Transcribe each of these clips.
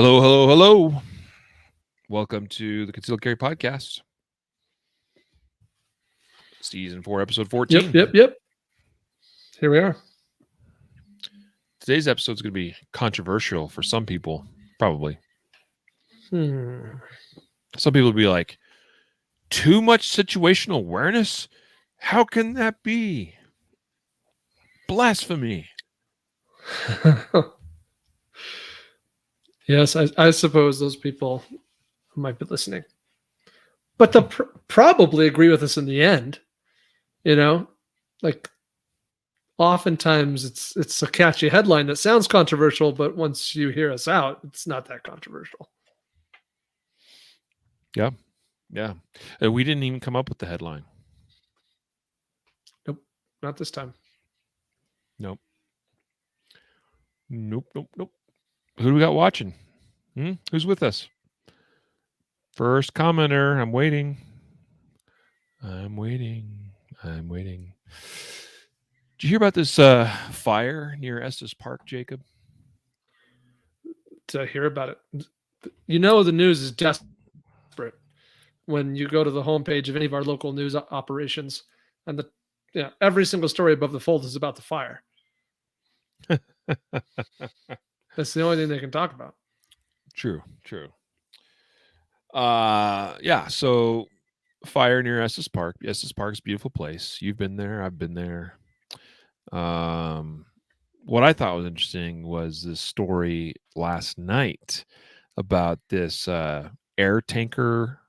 Hello, hello, hello. Welcome to the Concealed Carry Podcast. Season 4, Episode 14. Yep. Here we are. Today's episode is going to be controversial for some people, probably. Some people will be like, too much situational awareness? How can that be? Blasphemy. Yes, I suppose those people who might be listening, but they'll probably agree with us in the end. You know, like oftentimes it's a catchy headline that sounds controversial, but once you hear us out, it's not that controversial. Yeah. We didn't even come up with the headline. Nope, not this time. Nope. Who do we got watching? Who's with us? First commenter. I'm waiting. Did you hear about this fire near Estes Park, Jacob? To hear about it, the news is desperate when you go to the homepage of any of our local news operations, and every single story above the fold is about the fire. That's the only thing they can talk about. True. So fire near Estes Park. Estes Park's a beautiful place. You've been there. I've been there. What I thought was interesting was this story last night about this air tanker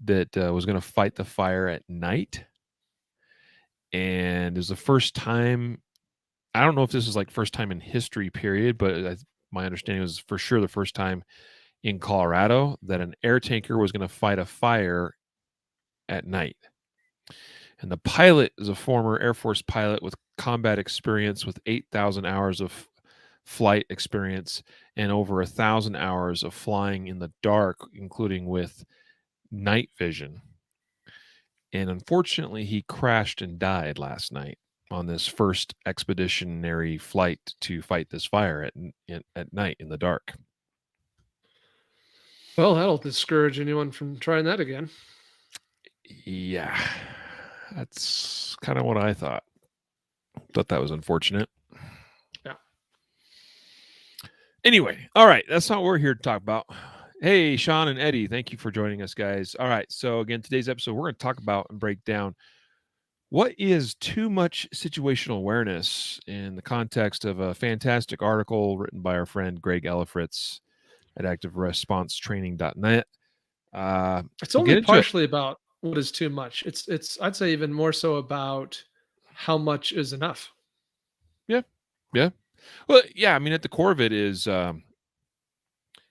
that was going to fight the fire at night. And it was the first time, I don't know if this is like first time in history period, but my understanding was for sure the first time in Colorado that an air tanker was going to fight a fire at night. And the pilot is a former Air Force pilot with combat experience with 8,000 hours of flight experience and over 1,000 hours of flying in the dark, including with night vision. And unfortunately, he crashed and died last night on this first expeditionary flight to fight this fire at night in the dark. Well, that'll discourage anyone from trying that again. Yeah, that's kind of what I thought. Thought that was unfortunate. Yeah. Anyway, all right, that's not what we're here to talk about. Hey, Sean and Eddie, thank you for joining us, guys. All right, so again, today's episode, we're going to talk about and break down what is too much situational awareness in the context of a fantastic article written by our friend Greg Ellifritz at activeresponsetraining.net. It's only partially about what is too much. It's I'd say even more so about how much is enough. Yeah. Well, yeah, I mean, at the core of it is how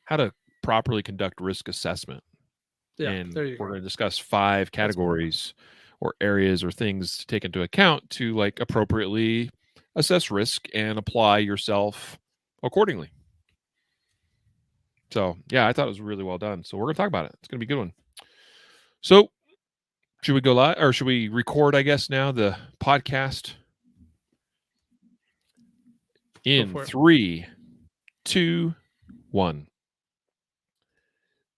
to properly conduct risk assessment. Yeah, and we're going to discuss 5 categories or areas or things to take into account to like appropriately assess risk and apply yourself accordingly. So, yeah, I thought it was really well done. So we're going to talk about it. It's going to be a good one. So should we go live or should we record, I guess, now the podcast? In 3, 2, 1.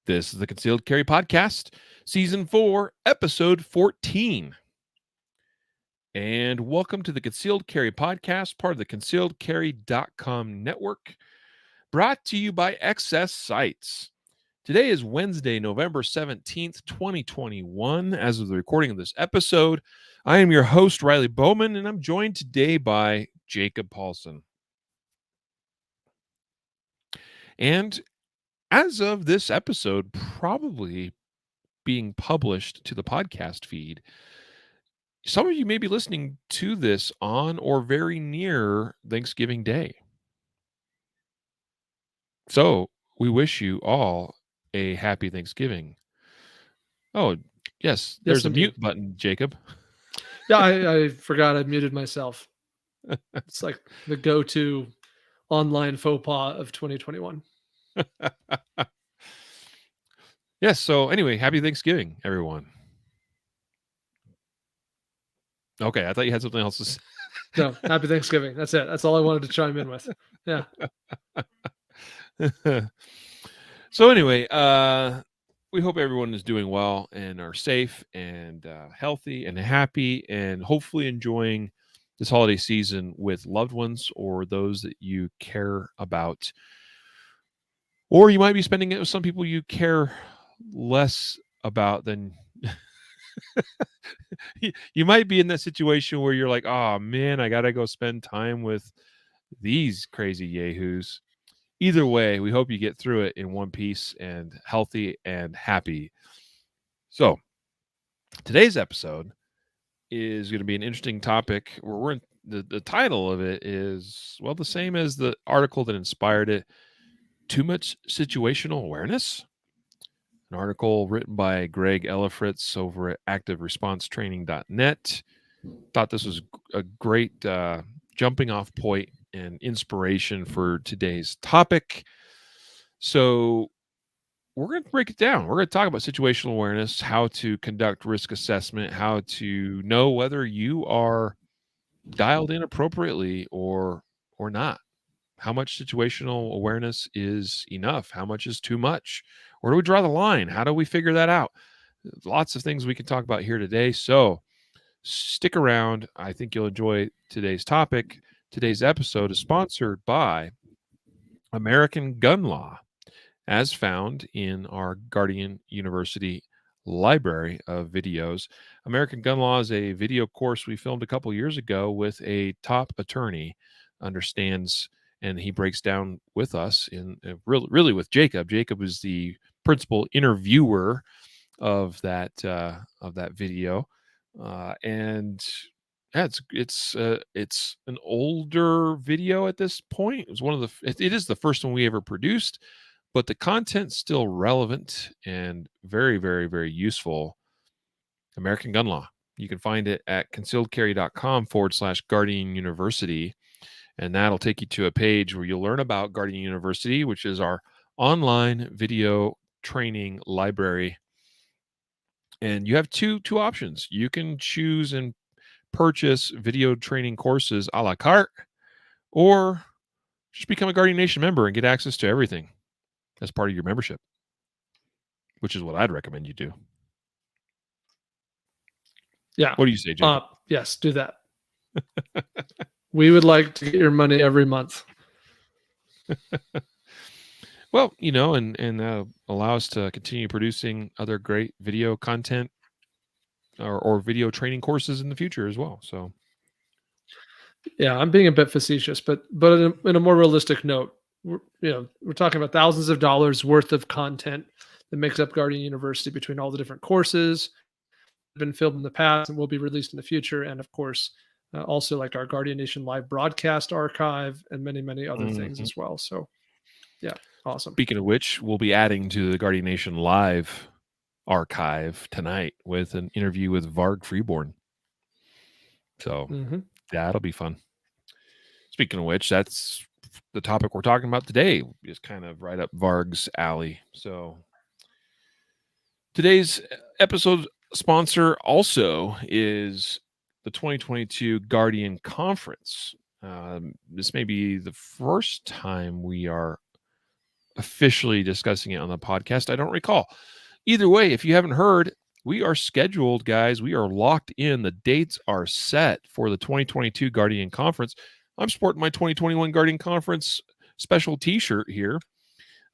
This is the Concealed Carry Podcast, Season 4, Episode 14. And welcome to the Concealed Carry Podcast, part of the concealedcarry.com network, brought to you by Excess Sites. Today is Wednesday, November 17th, 2021. As of the recording of this episode, I am your host, Riley Bowman, and I'm joined today by Jacob Paulsen. And as of this episode probably being published to the podcast feed, some of you may be listening to this on or very near Thanksgiving Day. So we wish you all a happy Thanksgiving. Oh, yes, there's a mute button, Jacob. Yeah, I forgot I muted myself. It's like the go-to online faux pas of 2021. Yes, so anyway, happy Thanksgiving, everyone. Okay, I thought you had something else to say. No, happy Thanksgiving. That's it. That's all I wanted to chime in with. Yeah. So anyway, we hope everyone is doing well and are safe and healthy and happy and hopefully enjoying this holiday season with loved ones or those that you care about. Or you might be spending it with some people you care less about than you might be in that situation where you're like, oh man, I gotta go spend time with these crazy yahoos. Either way, we hope you get through it in one piece and healthy and happy. So today's episode is going to be an interesting topic. We're in the title of it is, well, the same as the article that inspired it. Too much situational awareness. An article written by Greg Ellifritz over at activeresponsetraining.net. Thought this was a great jumping off point and inspiration for today's topic. So we're going to break it down. We're going to talk about situational awareness, how to conduct risk assessment, how to know whether you are dialed in appropriately or not. How much situational awareness is enough? How much is too much? Where do we draw the line? How do we figure that out? Lots of things we can talk about here today. So stick around. I think you'll enjoy today's topic. Today's episode is sponsored by American Gun Law, as found in our Guardian University library of videos. American Gun Law is a video course we filmed a couple years ago with a top attorney, understands, and he breaks down with us in really with Jacob. Jacob is the principal interviewer of that video, and yeah, it's an older video at this point. It was one of it is the first one we ever produced, but the content's still relevant and very, very, very useful. American Gun Law. You can find it at concealedcarry.com/Guardian University. And that'll take you to a page where you'll learn about Guardian University, which is our online video training library. And you have two options. You can choose and purchase video training courses a la carte, or just become a Guardian Nation member and get access to everything as part of your membership, which is what I'd recommend you do. Yeah. What do you say, Jacob? Yes, do that. We would like to get your money every month. Well, and allow us to continue producing other great video content or video training courses in the future as well. So, yeah, I'm being a bit facetious, but in a more realistic note, we're talking about thousands of dollars worth of content that makes up Guardian University between all the different courses that have been filmed in the past and will be released in the future, and of course, also like our Guardian Nation live broadcast archive and many other things as well. So, yeah, awesome. Speaking of which, we'll be adding to the Guardian Nation live archive tonight with an interview with Varg Freeborn. So that'll be fun. Speaking of which, that's the topic we're talking about today, is kind of right up Varg's alley. So today's episode sponsor also is the 2022 Guardian Conference. This may be the first time we are officially discussing it on the podcast. I don't recall. Either way, if you haven't heard, we are scheduled, guys. We are locked in. The dates are set for the 2022 Guardian Conference. I'm sporting my 2021 Guardian Conference special t-shirt here.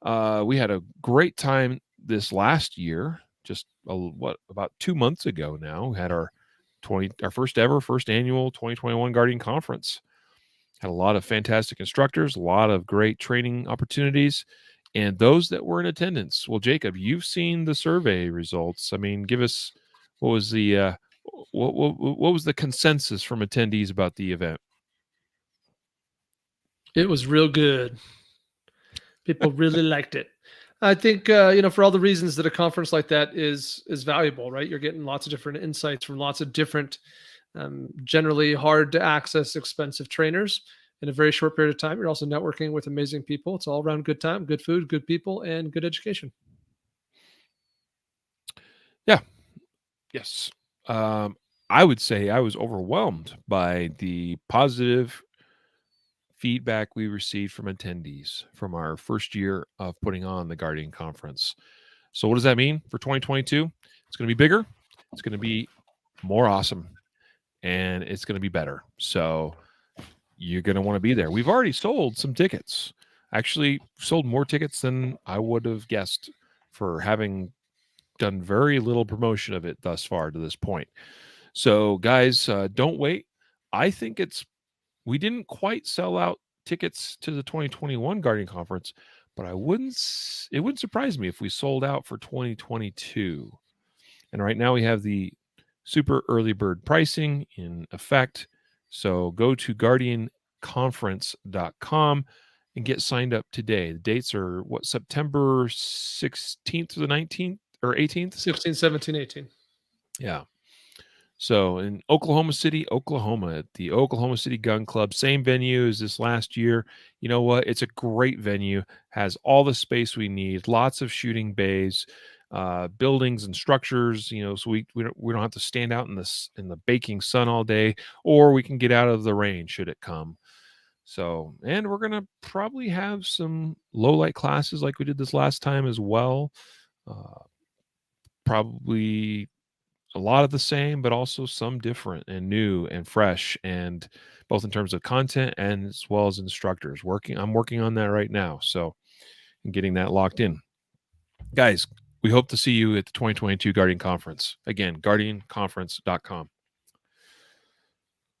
We had a great time this last year, just about 2 months ago now. We had our first annual 2021 Guardian Conference. Had a lot of fantastic instructors, a lot of great training opportunities, and those that were in attendance. Well, Jacob, you've seen the survey results. I mean, give us what was the consensus from attendees about the event? It was real good. People really liked it. I think for all the reasons that a conference like that is valuable, right? You're getting lots of different insights from lots of different, generally hard to access, expensive trainers in a very short period of time. You're also networking with amazing people. It's all around good time, good food, good people, and good education. Yeah. Yes. I would say I was overwhelmed by the positive feedback we received from attendees from our first year of putting on the Guardian Conference. So what does that mean for 2022? It's going to be bigger. It's going to be more awesome, and it's going to be better. So you're going to want to be there. We've already sold some tickets. Actually, sold more tickets than I would have guessed for having done very little promotion of it thus far to this point. So guys, don't wait. I think we didn't quite sell out tickets to the 2021 Guardian Conference, but it wouldn't surprise me if we sold out for 2022. And right now we have the super early bird pricing in effect. So go to guardianconference.com and get signed up today. The dates are September 16th to the 19th or 18th? 16, 17, 18. Yeah. So in Oklahoma City, Oklahoma, at the Oklahoma City Gun Club, same venue as this last year. You know what? It's a great venue, has all the space we need, lots of shooting bays, buildings and structures. You know, so we don't have to stand out in the baking sun all day, or we can get out of the rain should it come. So, and we're gonna probably have some low light classes like we did this last time as well. Probably a lot of the same, but also some different and new and fresh, and both in terms of content and as well as instructors. I'm working on that right now. So I'm getting that locked in. Guys, we hope to see you at the 2022 Guardian Conference. Again, guardianconference.com.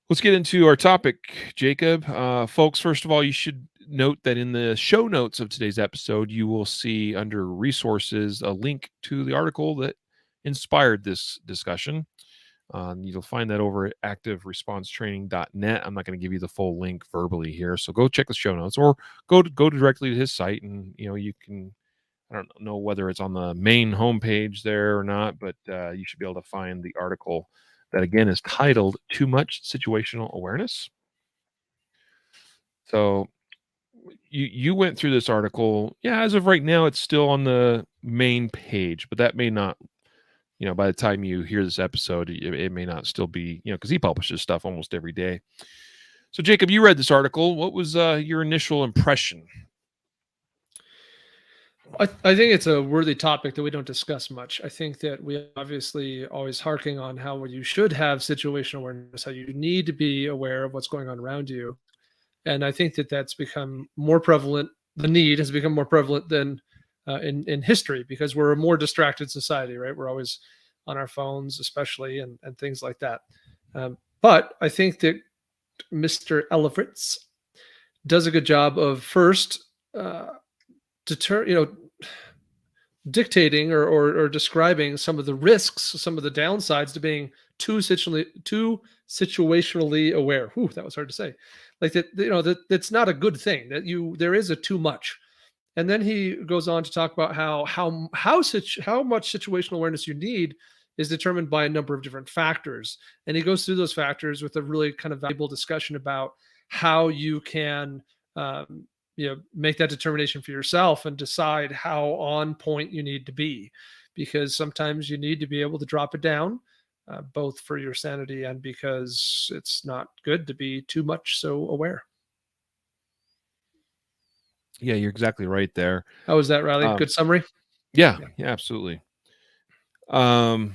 Let's get into our topic, Jacob. Folks, first of all, you should note that in the show notes of today's episode, you will see under resources a link to the article that inspired this discussion. You'll find that over at activeresponsetraining.net. I'm not going to give you the full link verbally here, so go check the show notes or go directly to his site, and you can. I don't know whether it's on the main homepage there or not, but you should be able to find the article that again is titled "Too Much Situational Awareness." So you went through this article. Yeah, as of right now, it's still on the main page, but that may not. By the time you hear this episode, it may not still be, because he publishes stuff almost every day. So, Jacob, you read this article. What was your initial impression? I think it's a worthy topic that we don't discuss much. I think that we obviously always harking on how you should have situational awareness, how you need to be aware of what's going on around you. And I think that that's become more prevalent. The need has become more prevalent than in history, because we're a more distracted society, right? We're always on our phones, especially, and things like that. But I think that Mr. Ellifritz does a good job of first dictating or describing some of the risks, some of the downsides to being too situationally aware. Whew, that was hard to say. Like that that's not a good thing. There is a too much. And then he goes on to talk about how much situational awareness you need is determined by a number of different factors. And he goes through those factors with a really kind of valuable discussion about how you can make that determination for yourself and decide how on point you need to be, because sometimes you need to be able to drop it down, both for your sanity and because it's not good to be too much so aware. Yeah, you're exactly right there. How was that, Riley? Good summary? Yeah, absolutely. So,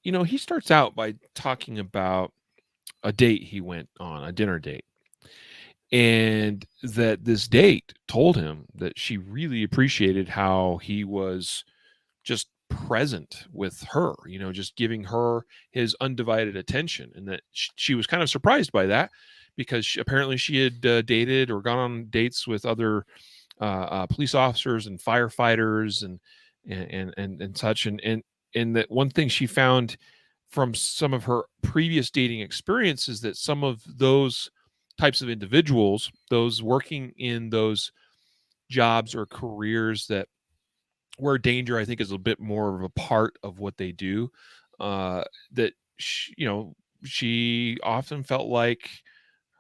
he starts out by talking about a date he went on, a dinner date. And that this date told him that she really appreciated how he was just present with her, just giving her his undivided attention. And that she was kind of surprised by that, because apparently she had dated or gone on dates with other police officers and firefighters and such. And that one thing she found from some of her previous dating experiences, that some of those types of individuals, those working in those jobs or careers that where danger, I think, is a bit more of a part of what they do, that she often felt like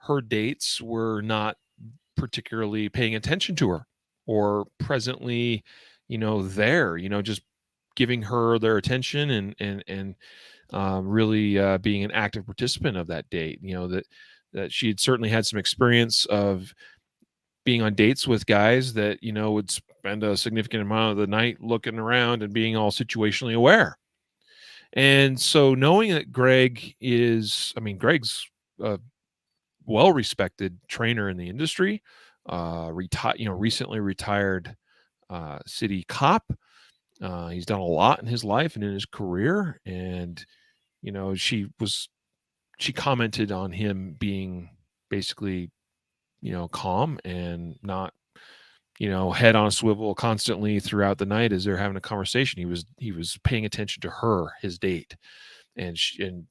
her dates were not particularly paying attention to her or presently, there, just giving her their attention and really being an active participant of that date. that she had certainly had some experience of being on dates with guys that, would spend a significant amount of the night looking around and being all situationally aware. And so knowing that Greg's a well-respected trainer in the industry, recently retired city cop. He's done a lot in his life and in his career. And, she commented on him being basically, calm and not, head on a swivel constantly throughout the night as they're having a conversation. He was paying attention to her, his date. And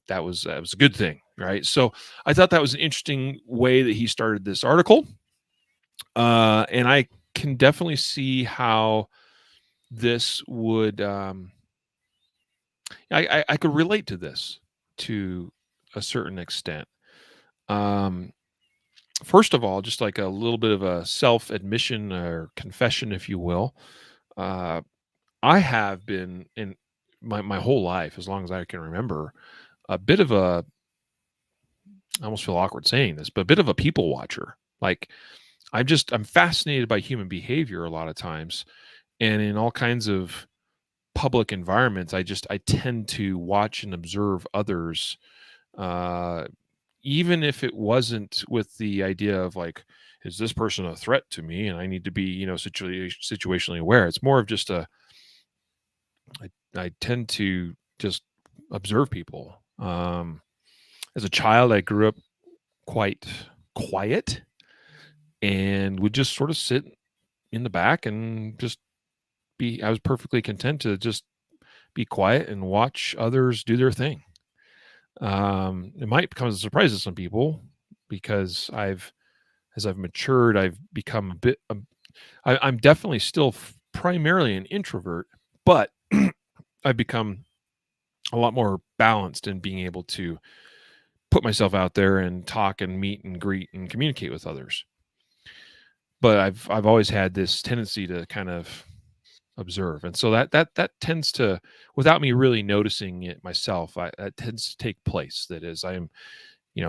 that was a good thing, right? So I thought that was an interesting way that he started this article. And I can definitely see how this would, I could relate to this to a certain extent. First of all, just like a little bit of a self-admission or confession, if you will. I have been in my whole life, as long as I can remember, a bit of a, I almost feel awkward saying this, but a bit of a people watcher. Like I'm fascinated by human behavior a lot of times. And in all kinds of public environments, I tend to watch and observe others, even if it wasn't with the idea of like, is this person a threat to me? And I need to be, situationally aware. It's more of just I tend to just observe people. As a child, I grew up quite quiet and would just sort of sit in the back and just I was perfectly content to just be quiet and watch others do their thing. It might come as a surprise to some people because as I've matured, I've become a bit, I'm definitely still primarily an introvert, but I've become a lot more balanced in being able to put myself out there and talk and meet and greet and communicate with others. But I've always had this tendency to kind of observe, and so that tends to, without me really noticing it myself, that tends to take place. That is, I'm,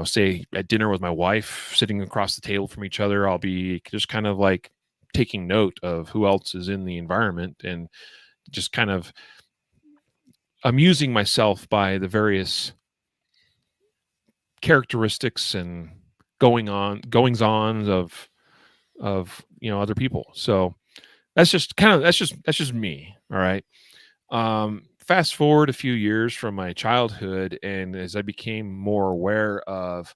say at dinner with my wife, sitting across the table from each other, I'll be just kind of like taking note of who else is in the environment and just kind of amusing myself by the various characteristics and goings on of other people. So that's just me. All right. Fast forward a few years from my childhood, and as I became more aware of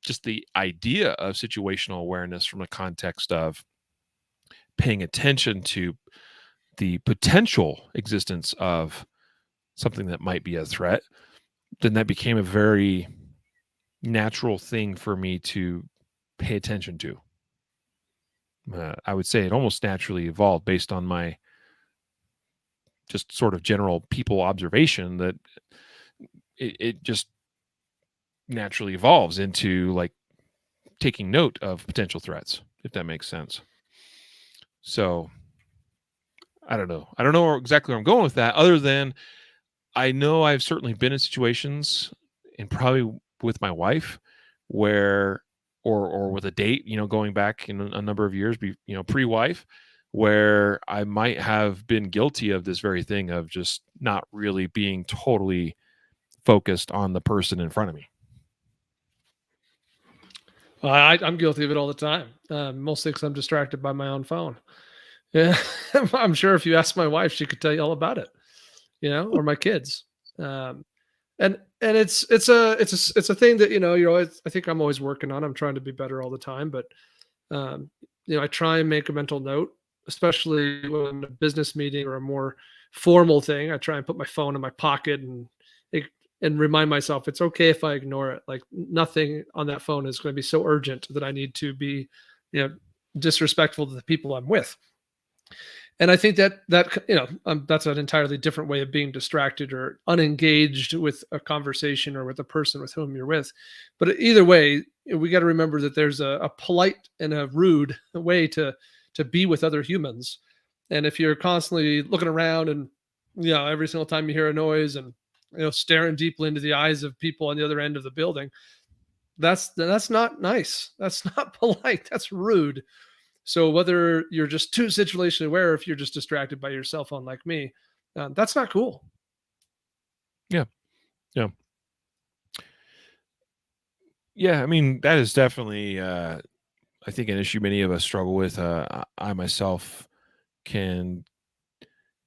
just the idea of situational awareness from the context of paying attention to the potential existence of something that might be a threat, then that became a very natural thing for me to pay attention to. I would say it almost naturally evolved based on my just sort of general people observation, that it just naturally evolves into like taking note of potential threats, if that makes sense. So I don't know exactly where I'm going with that, other than I know I've certainly been in situations, and probably with my wife, where or with a date, going back in a number of years, pre-wife, where I might have been guilty of this very thing of just not really being totally focused on the person in front of me. Well, I'm guilty of it all the time, mostly because I'm distracted by my own phone. Yeah, I'm sure if you ask my wife, she could tell you all about it, or my kids. And it's a thing that you're always. I think I'm always working on. I'm trying to be better all the time, but I try and make a mental note, especially when a business meeting or a more formal thing. I try and put my phone in my pocket and remind myself it's okay if I ignore it. Like nothing on that phone is going to be so urgent that I need to be, disrespectful to the people I'm with. And I think that that's an entirely different way of being distracted or unengaged with a conversation or with a person with whom you're with. But either way, we got to remember that there's a polite and a rude way to be with other humans. And if you're constantly looking around and every single time you hear a noise and staring deeply into the eyes of people on the other end of the building, That's not nice. That's not polite. That's rude. So whether you're just too situationally aware, or if you're just distracted by your cell phone like me, that's not cool. Yeah. Yeah. Yeah. I mean, that is definitely, I think, an issue many of us struggle with. I myself can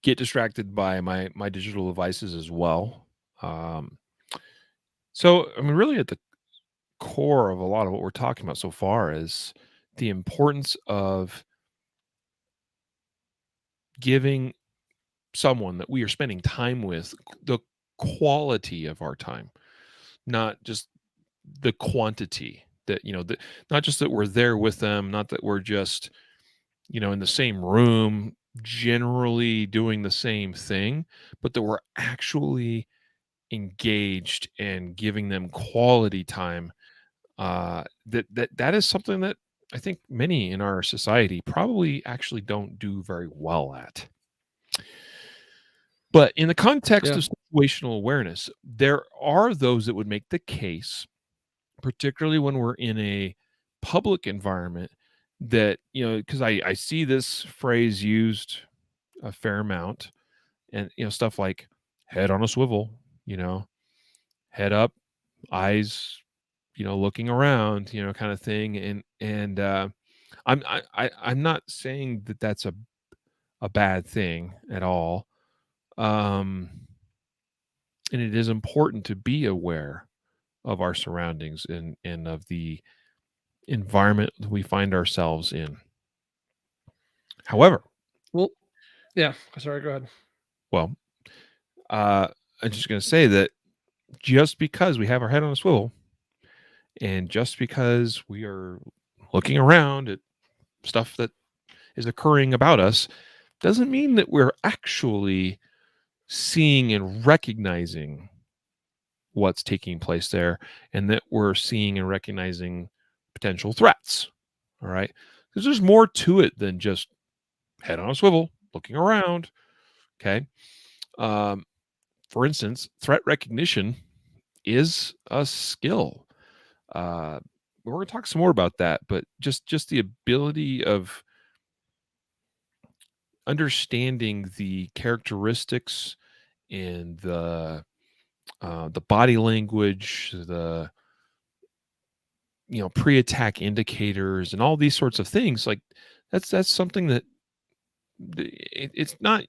get distracted by my digital devices as well. Um, so, I mean, really at the core of a lot of what we're talking about so far is the importance of giving someone that we are spending time with the quality of our time, not just the quantity that, not just that we're there with them, not that we're just, in the same room, generally doing the same thing, but that we're actually engaged and giving them quality time. That is something that I think many in our society probably actually don't do very well at. But in the context Yeah. of situational awareness, there are those that would make the case, particularly when we're in a public environment, that, because I see this phrase used a fair amount, and, stuff like head on a swivel, head up, eyes, looking around, kind of thing. And I'm not saying that that's a bad thing at all. Um, and it is important to be aware of our surroundings and of the environment that we find ourselves in. However, Well, yeah. Sorry, go ahead. well, I'm just going to say that just because we have our head on a swivel and just because we are looking around at stuff that is occurring about us doesn't mean that we're actually seeing and recognizing what's taking place there, and that we're seeing and recognizing potential threats. All right. Because there's more to it than just head on a swivel, looking around. Okay. Um, for instance, threat recognition is a skill. Uh, we're going to talk some more about that, but just the ability of understanding the characteristics and the body language, the pre-attack indicators, and all these sorts of things. Like that's something that it's not.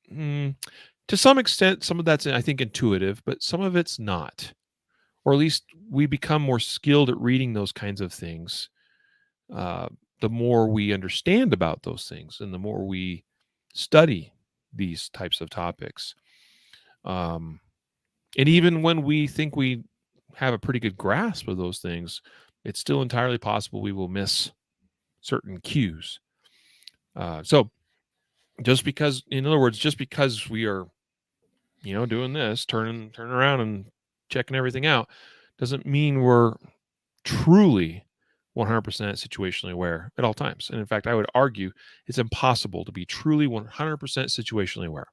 To some extent, some of that's, I think, intuitive, but some of it's not. Or at least we become more skilled at reading those kinds of things. Uh, the more we understand about those things, and the more we study these types of topics. Um, and even when we think we have a pretty good grasp of those things, it's still entirely possible we will miss certain cues. So just because, in other words, just because we are, doing this, turning around and checking everything out, doesn't mean we're truly 100% situationally aware at all times. And in fact, I would argue it's impossible to be truly 100% situationally aware,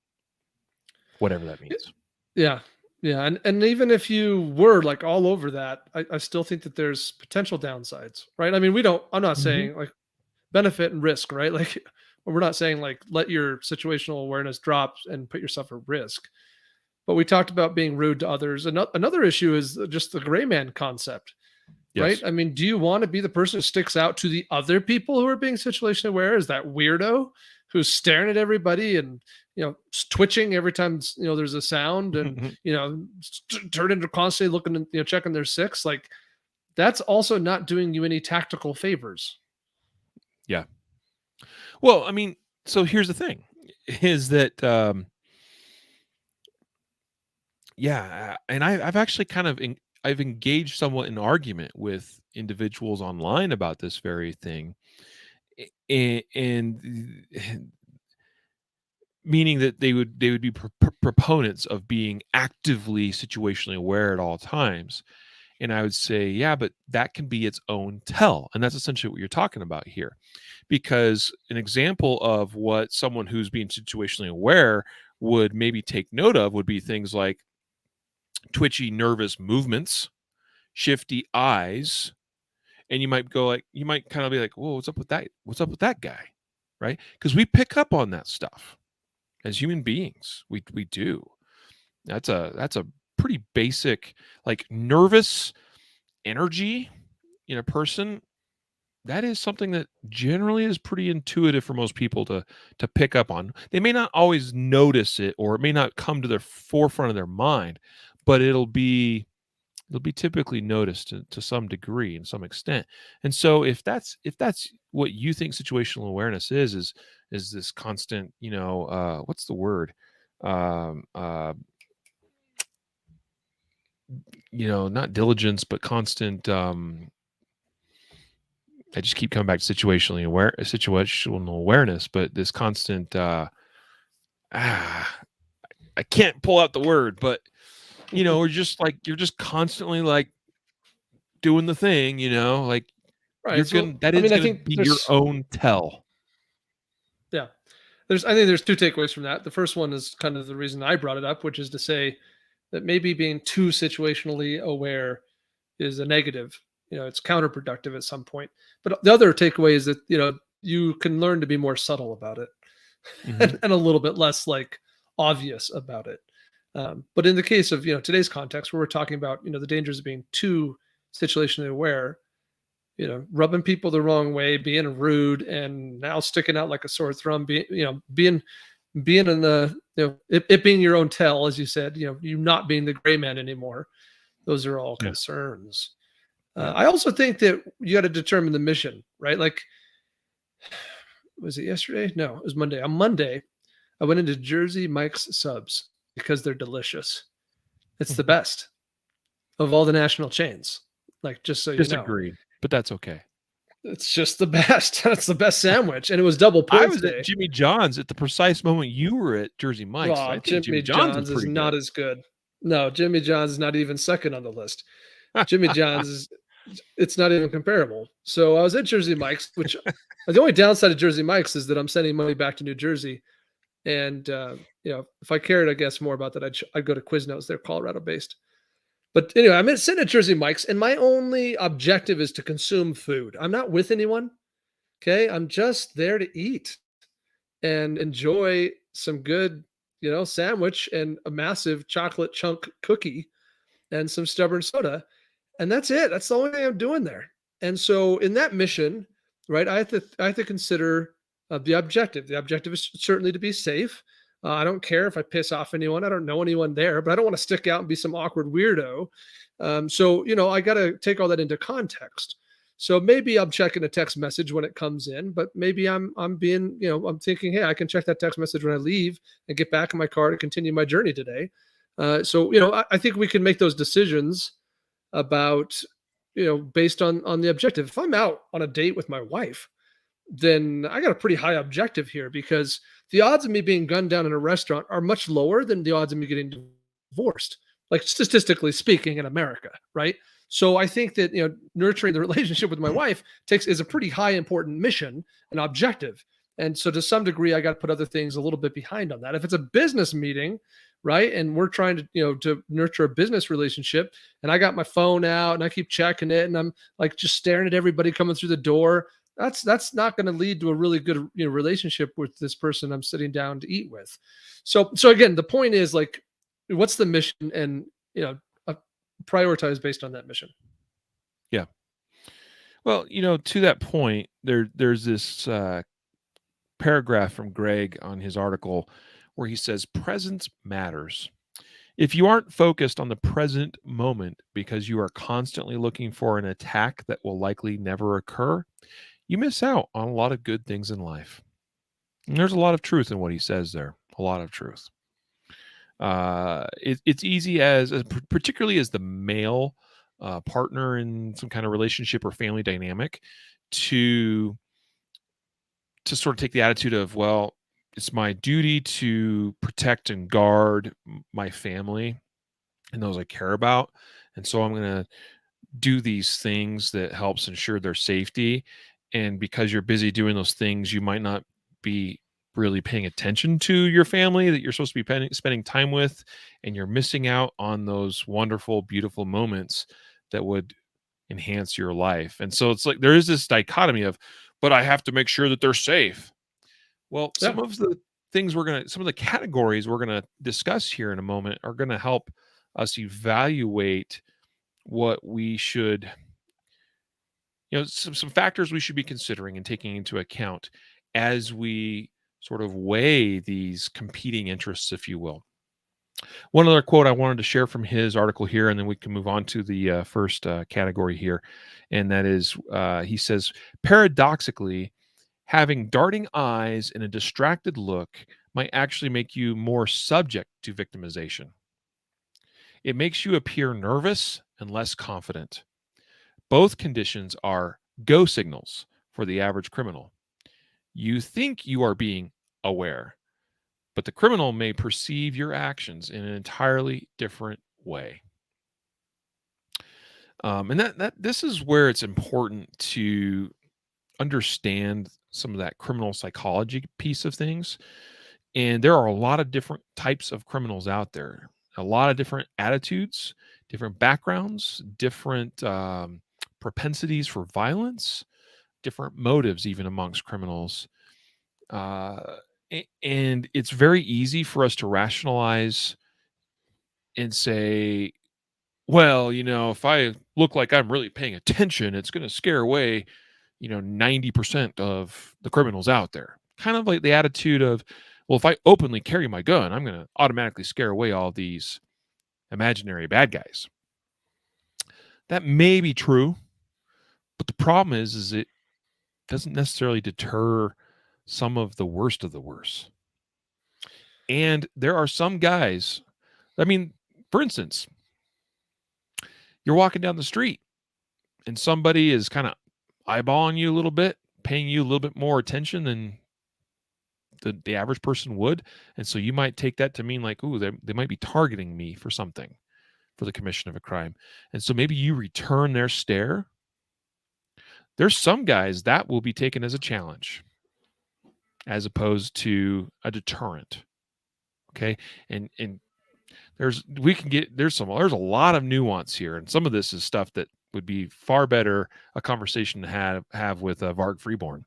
whatever that means. Yeah. Yeah. And even if you were like all over that, I still think that there's potential downsides, right? I mean, I'm not Mhm. saying like benefit and risk, right? Like we're not saying like let your situational awareness drop and put yourself at risk. But we talked about being rude to others. Another issue is just the gray man concept, right? Yes. I mean, do you want to be the person who sticks out to the other people who are being situationally aware? Is that weirdo who's staring at everybody and twitching every time there's a sound and turning to constantly looking and checking their six? Like that's also not doing you any tactical favors. Yeah. Well, I mean, so here's the thing is that, yeah, and I've actually kind of, I've engaged somewhat in argument with individuals online about this very thing. And meaning that they would be proponents of being actively situationally aware at all times. And I would say, yeah, but that can be its own tell. And that's essentially what you're talking about here. Because an example of what someone who's being situationally aware would maybe take note of would be things like twitchy, nervous movements, shifty eyes, and you might kind of be like, whoa, what's up with that? What's up with that guy? Right? Because we pick up on that stuff as human beings. We do. That's a pretty basic, like, nervous energy in a person. That is something that generally is pretty intuitive for most people to pick up on. They may not always notice it, or it may not come to the forefront of their mind, but it'll be typically noticed to some degree and some extent. And so if that's what you think situational awareness is this constant, what's the word? Not diligence, but constant, I just keep coming back to situational awareness, but this constant, I can't pull out the word, but you're just constantly like doing the thing, like Right. you're So, gonna, that I is mean, I gonna think be your own tell. yeah, I think there's two takeaways from that. The first one is kind of the reason I brought it up, which is to say that maybe being too situationally aware is a negative. It's counterproductive at some point. But the other takeaway is that, you can learn to be more subtle about it Mhm. and a little bit less like obvious about it. But in the case of, today's context where we're talking about, the dangers of being too situationally aware, rubbing people the wrong way, being rude, and now sticking out like a sore thumb, being in the, it being your own tell, as you said, you not being the gray man anymore. Those are all Yeah. concerns. Yeah. I also think that you got to determine the mission, right? Like, was it yesterday? No, it was Monday. On Monday, I went into Jersey Mike's Subs because they're delicious. It's the Mhm. best of all the national chains. Like, just so you know, Disagree, but that's okay. it's just the best. It's the best sandwich, and it was double I points was at day. Jimmy John's at the precise moment you were at Jersey Mike's. Oh, I think Jimmy Jimmy John's is John's is pretty not good. as good. No, Jimmy John's is not even second on the list. Jimmy John's is, it's not even comparable. So I was at Jersey Mike's, which the only downside of Jersey Mike's is that I'm sending money back to New Jersey. And, if I cared, I guess, more about that, I'd go to Quiznos. They're Colorado based. But anyway, I'm sitting at Jersey Mike's, and my only objective is to consume food. I'm not with anyone. Okay. I'm just there to eat and enjoy some good, sandwich and a massive chocolate chunk cookie and some stubborn soda. And that's it. That's the only thing I'm doing there. And so in that mission, right, I have to consider the objective. The objective is certainly to be safe. I don't care if I piss off anyone. I don't know anyone there, but I don't want to stick out and be some awkward weirdo. So I got to take all that into context. So maybe I'm checking a text message when it comes in, but maybe I'm being, I'm thinking, hey, I can check that text message when I leave and get back in my car to continue my journey today. So I think we can make those decisions about, based on the objective. If I'm out on a date with my wife, then I got a pretty high objective here, because the odds of me being gunned down in a restaurant are much lower than the odds of me getting divorced, like statistically speaking, in America, right? So I think that, nurturing the relationship with my wife is a pretty high important mission and objective. And so to some degree, I got to put other things a little bit behind on that. If it's a business meeting, right, and we're trying to, to nurture a business relationship, and I got my phone out and I keep checking it, and I'm like just staring at everybody coming through the door, that's not going to lead to a really good, relationship with this person I'm sitting down to eat with. So again, the point is, like, what's the mission, and prioritize based on that mission. Yeah. Well, to that point, there's this paragraph from Greg on his article where he says presence matters. If you aren't focused on the present moment because you are constantly looking for an attack that will likely never occur, you miss out on a lot of good things in life. And there's a lot of truth in what he says there. A lot of truth. It's easy particularly as the male partner in some kind of relationship or family dynamic, to sort of take the attitude of, well, it's my duty to protect and guard my family and those I care about, and so I'm going to do these things that helps ensure their safety. And because you're busy doing those things, you might not be really paying attention to your family that you're supposed to be spending time with, and you're missing out on those wonderful, beautiful moments that would enhance your life. And so it's like there is this dichotomy of, but I have to make sure that they're safe. Well, Yeah. some of the some of the categories we're going to discuss here in a moment are going to help us evaluate what we should, some factors we should be considering and taking into account as we sort of weigh these competing interests, if you will. One other quote I wanted to share from his article here, and then we can move on to the first category here. And that is, he says, paradoxically, having darting eyes and a distracted look might actually make you more subject to victimization. It makes you appear nervous and less confident. Both conditions are go signals for the average criminal. You think you are being aware, but the criminal may perceive your actions in an entirely different way. And that this is where it's important to understand some of that criminal psychology piece of things. And there are a lot of different types of criminals out there, a lot of different attitudes, different backgrounds, different propensities for violence, different motives, even amongst criminals. And it's very easy for us to rationalize and say, well, if I look like I'm really paying attention, it's going to scare away, 90% of the criminals out there. Kind of like the attitude of, well, if I openly carry my gun, I'm going to automatically scare away all these imaginary bad guys. That may be true, but the problem is it doesn't necessarily deter some of the worst of the worst. And there are some guys, for instance, you're walking down the street and somebody is kind of eyeballing you a little bit, paying you a little bit more attention than the average person would. And so you might take that to mean like, ooh, they might be targeting me for something, for the commission of a crime. And so maybe you return their stare. There's some guys that will be taken as a challenge as opposed to a deterrent. Okay. And there's a lot of nuance here. And some of this is stuff that would be far better a conversation to have with Varg Freeborn.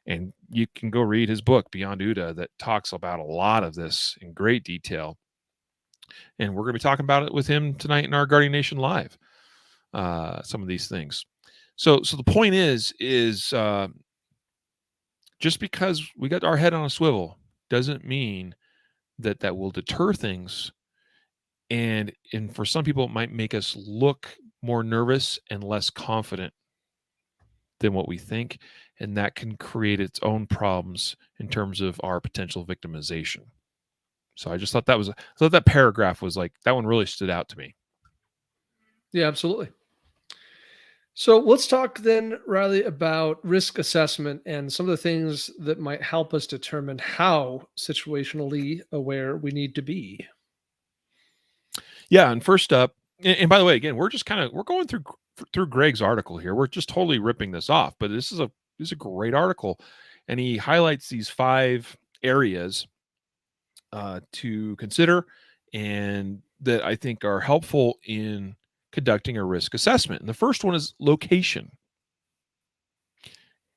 And you can go read his book, Beyond Uda, that talks about a lot of this in great detail. And we're going to be talking about it with him tonight in our Guardian Nation Live, some of these things. So the point is just because we got our head on a swivel doesn't mean that will deter things. And for some people, it might make us look more nervous and less confident than what we think. And that can create its own problems in terms of our potential victimization. So I just thought that paragraph was like, that one really stood out to me. Yeah, absolutely. So let's talk then, Riley, about risk assessment and some of the things that might help us determine how situationally aware we need to be. Yeah, and first up, and by the way, again, we're going through Greg's article here. We're just totally ripping this off, but this is a great article, and he highlights these 5 areas to consider and that I think are helpful in conducting a risk assessment. And the first one is location.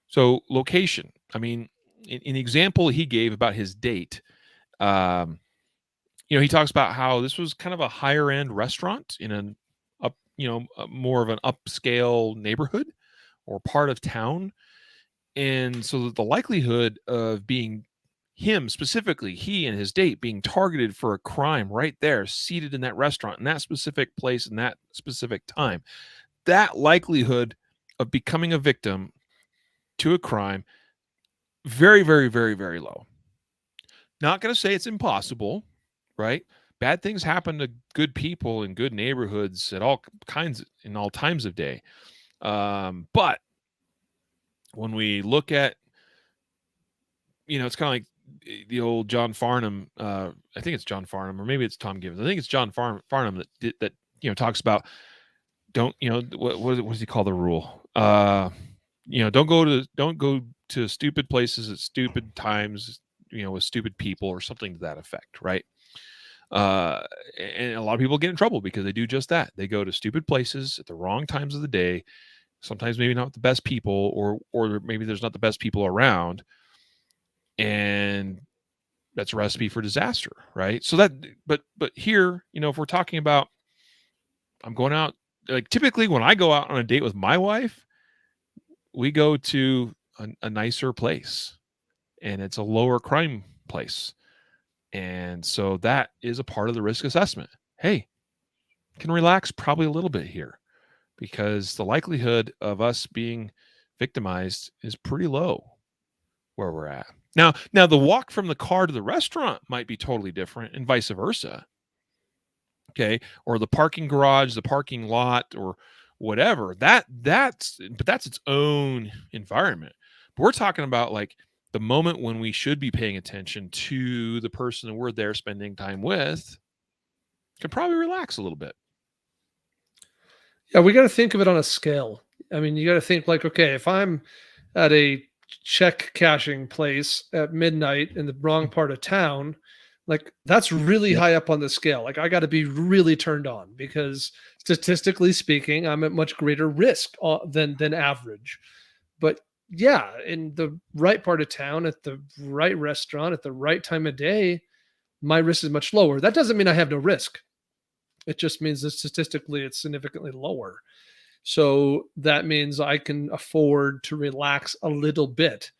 So location, in the example he gave about his date, he talks about how this was kind of a higher end restaurant in more of an upscale neighborhood or part of town. And so the likelihood of being him specifically, he and his date being targeted for a crime right there, seated in that restaurant, in that specific place, in that specific time, that likelihood of becoming a victim to a crime, very, very, very, very low. Not going to say it's impossible, right? Bad things happen to good people in good neighborhoods at all times of day. But when we look at, it's kind of like the old John Farnham. I think it's John Farnham, or maybe it's Tom Gibbons. I think it's John Farnham that talks about don't what does he call the rule? Don't go to stupid places at stupid times, with stupid people or something to that effect, right? And a lot of people get in trouble because they do just that. They go to stupid places at the wrong times of the day. Sometimes maybe not the best people, or maybe there's not the best people around, and that's a recipe for disaster, right? So that, but here, if we're talking about, I'm going out, like typically when I go out on a date with my wife, we go to a nicer place, and it's a lower crime place. And so that is a part of the risk assessment. Hey, can relax probably a little bit here, because the likelihood of us being victimized is pretty low where we're at. Now the walk from the car to the restaurant might be totally different, and vice versa. Okay. Or the parking garage, the parking lot, or whatever. That's its own environment. But we're talking about like the moment when we should be paying attention to the person that we're there spending time with, can probably relax a little bit. Yeah, we got to think of it on a scale. I mean, you got to think like, okay, if I'm at a check cashing place at midnight in the wrong part of town, like that's really high up on the scale. Like I got to be really turned on, because statistically speaking, I'm at much greater risk than average. But yeah, in the right part of town, at the right restaurant, at the right time of day, my risk is much lower. That doesn't mean I have no risk. It just means that statistically it's significantly lower. So that means I can afford to relax a little bit,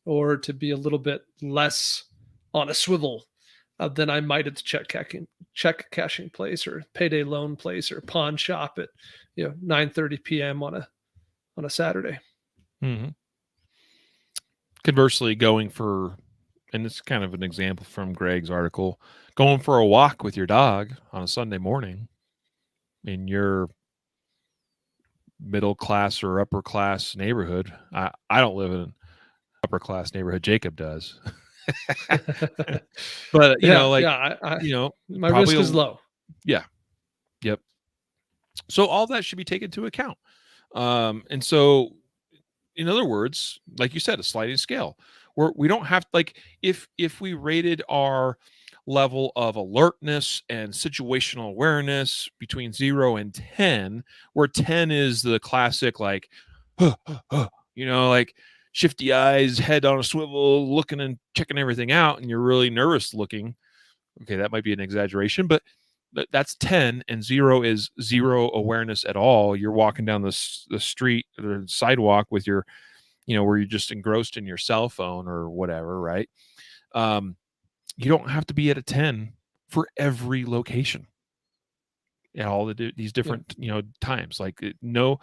or to be a little bit less on a swivel than I might at the check cashing place, or payday loan place, or pawn shop at 9:30 p.m. on a Saturday. Mm-hmm. Conversely, going for, and it's kind of an example from Greg's article, going for a walk with your dog on a Sunday morning in your middle class or upper class neighborhood. I don't live in an upper class neighborhood. Jacob does. But my risk is low. Yeah. Yep. So all that should be taken into account. And so, in other words, like you said, a sliding scale, where we don't have, like, if we rated our level of alertness and situational awareness between 0 and 10, where 10 is the classic, like, like shifty eyes, head on a swivel, looking and checking everything out, and you're really nervous looking. Okay, that might be an exaggeration, but that's 10, and 0 is zero awareness at all. You're walking down the street or the sidewalk with your, where you're just engrossed in your cell phone or whatever, right? You don't have to be at a 10 for every location at all these different, times. Like no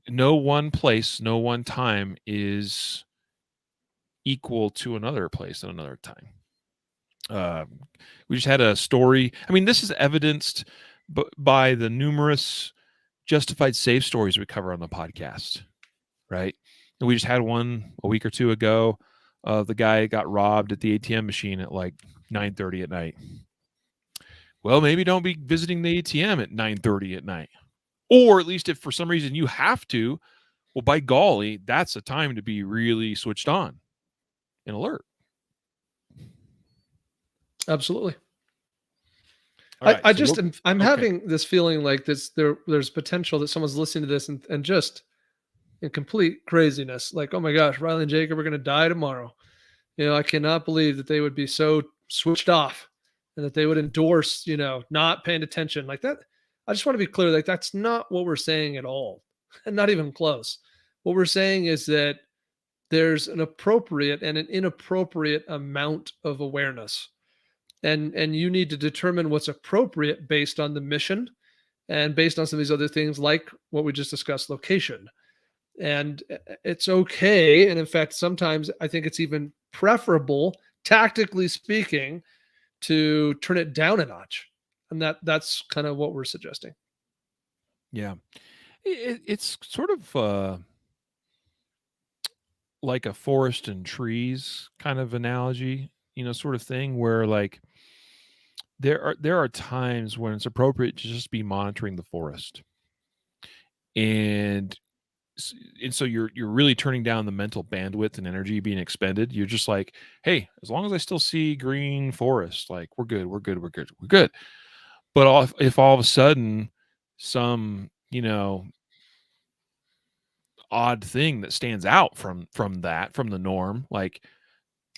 one place, no one time is equal to another place at another time. We just had a story. I mean, this is evidenced by the numerous justified save stories we cover on the podcast, right? And we just had one a week or two ago. The guy got robbed at the ATM machine at like 9:30 at night. Well, maybe don't be visiting the ATM at 9:30 at night. Or at least if for some reason you have to, well, by golly, that's a time to be really switched on and alert. Absolutely. Right, I'm having this feeling like there's potential that someone's listening to this and just in complete craziness, like, oh my gosh, Riley and Jacob are going to die tomorrow. I cannot believe that they would be so switched off, and that they would endorse, not paying attention like that. I just want to be clear, like that's not what we're saying at all, and not even close. What we're saying is that there's an appropriate and an inappropriate amount of awareness. And you need to determine what's appropriate based on the mission, and based on some of these other things like what we just discussed, location. And it's okay. And in fact, sometimes I think it's even preferable, tactically speaking, to turn it down a notch. And that's kind of what we're suggesting. Yeah. It's sort of like a forest and trees kind of analogy, sort of thing, where like there are times when it's appropriate to just be monitoring the forest. And and so you're really turning down the mental bandwidth and energy being expended. You're just like, hey, as long as I still see green forest, like we're good, we're good, we're good, we're good. But if all of a sudden some, odd thing that stands out from the norm, like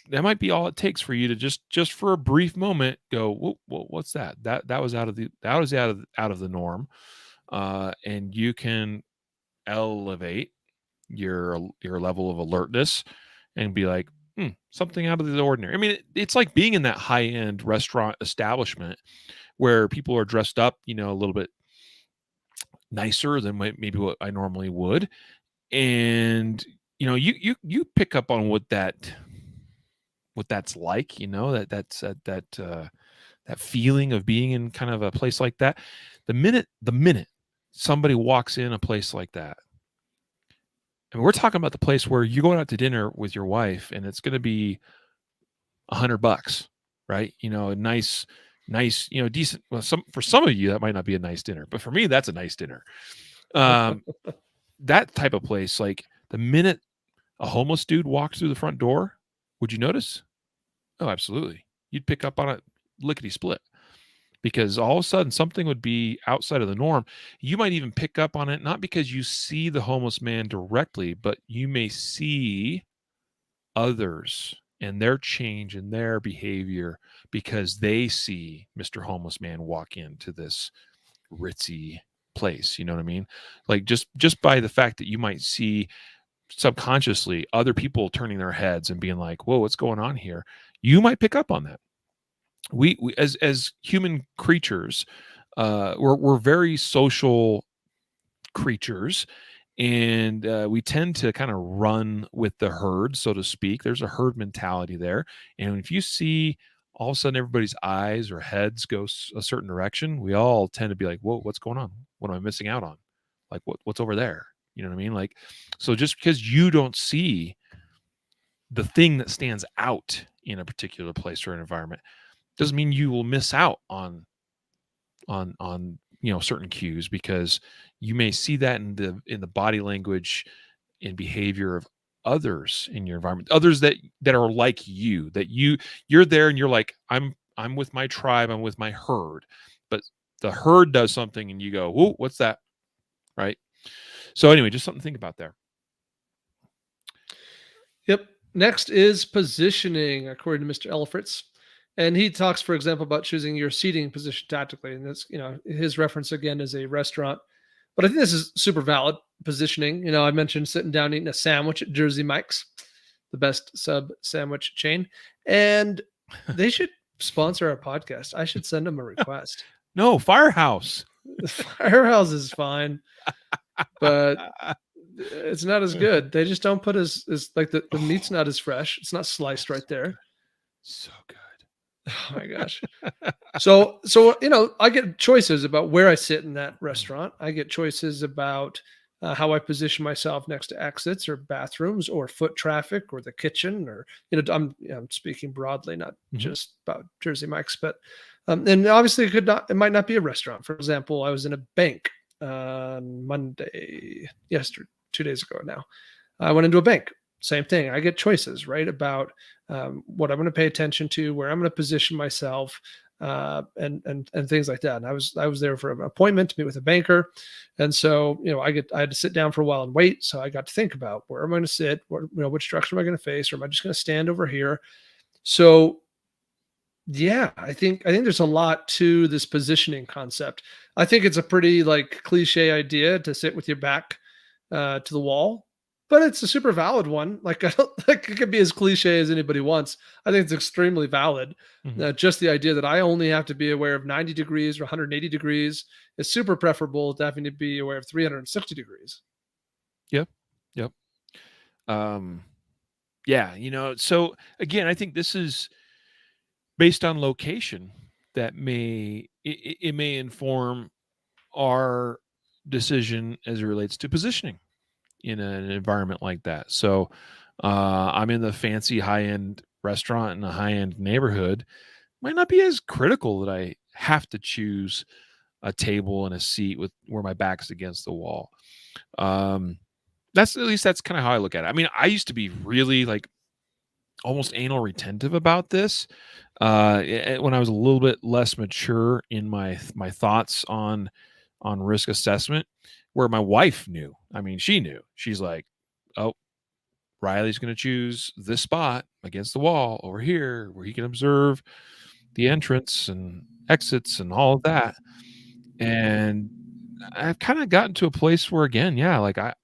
that might be all it takes for you to just for a brief moment go, what's that? That was out of the norm. And you can elevate your level of alertness and be like, something out of the ordinary. I mean, it's like being in that high-end restaurant establishment where people are dressed up, a little bit nicer than maybe what I normally would. And you pick up on what that's like, that feeling of being in kind of a place like that. The minute somebody walks in a place like that, and we're talking about the place where you're going out to dinner with your wife and it's going to be $100, right? A nice, decent. Well, for some of you that might not be a nice dinner, but for me that's a nice dinner. That type of place, like the minute a homeless dude walks through the front door, would you notice? Oh, absolutely. You'd pick up on it lickety split, because all of a sudden something would be outside of the norm. You might even pick up on it, not because you see the homeless man directly, but you may see others and their change in their behavior because they see Mr. Homeless Man walk into this ritzy place. You know what I mean? Like just by the fact that you might see subconsciously other people turning their heads and being like, whoa, what's going on here? You might pick up on that. We as human creatures, we're very social creatures, and we tend to kind of run with the herd, so to speak. There's a herd mentality there, and if you see all of a sudden everybody's eyes or heads go a certain direction, we all tend to be like, whoa, what's going on? What am I missing out on? Like what's over there? You know what I mean? Like, so just because you don't see the thing that stands out in a particular place or an environment doesn't mean you will miss out on certain cues, because you may see that in the body language and behavior of others in your environment, others that are like you, that you're there and you're like, I'm with my tribe, I'm with my herd, but the herd does something and you go, whoa, what's that? Right. So anyway, just something to think about there. Yep. Next is positioning, according to Mr. Ellifritz. And he talks, for example, about choosing your seating position tactically. And that's, his reference again is a restaurant. But I think this is super valid positioning. I mentioned sitting down eating a sandwich at Jersey Mike's, the best sub sandwich chain. And they should sponsor our podcast. I should send them a request. No, Firehouse. Firehouse is fine, but it's not as good. They just don't put as like the meat's not as fresh. It's not sliced right there. So good. Oh my gosh. So, I get choices about where I sit in that restaurant. I get choices about how I position myself next to exits or bathrooms or foot traffic or the kitchen, or, I'm speaking broadly, not just about Jersey Mike's, but, and obviously it might not be a restaurant. For example, I was in a bank on Monday, 2 days ago now. I went into a bank. Same thing. I get choices, right, about what I'm going to pay attention to, where I'm going to position myself, and things like that. And I was there for an appointment to meet with a banker, and so I had to sit down for a while and wait. So I got to think about where am I going to sit, which direction am I going to face, or am I just going to stand over here? So yeah, I think there's a lot to this positioning concept. I think it's a pretty cliche idea to sit with your back to the wall, but it's a super valid one. Like, I don't think it could be as cliche as anybody wants. I think it's extremely valid. Just the idea that I only have to be aware of 90 degrees or 180 degrees is super preferable to having to be aware of 360 degrees. Yep. Yeah. So again, I think this is based on location that may inform our decision as it relates to positioning in an environment like that. So I'm in the fancy high-end restaurant in a high-end neighborhood. Might not be as critical that I have to choose a table and a seat with where my back's against the wall. That's kind of how I look at it. I mean, I used to be really like almost anal retentive about this when I was a little bit less mature in my thoughts on risk assessment, where my wife knew. I mean, she knew. She's like, oh, Riley's going to choose this spot against the wall over here where he can observe the entrance and exits and all of that. And I've kind of gotten to a place where, again, yeah, like I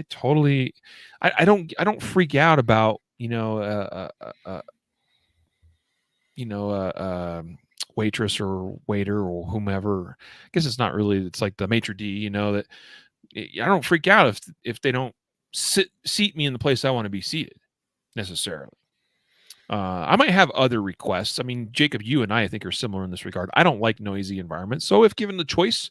totally, I don't freak out about, waitress or waiter or whomever. I guess it's not really, it's like the maitre d, that I don't freak out if they don't seat me in the place I want to be seated necessarily. I might have other requests. I mean, Jacob, you and I think, are similar in this regard. I don't like noisy environments. So if given the choice,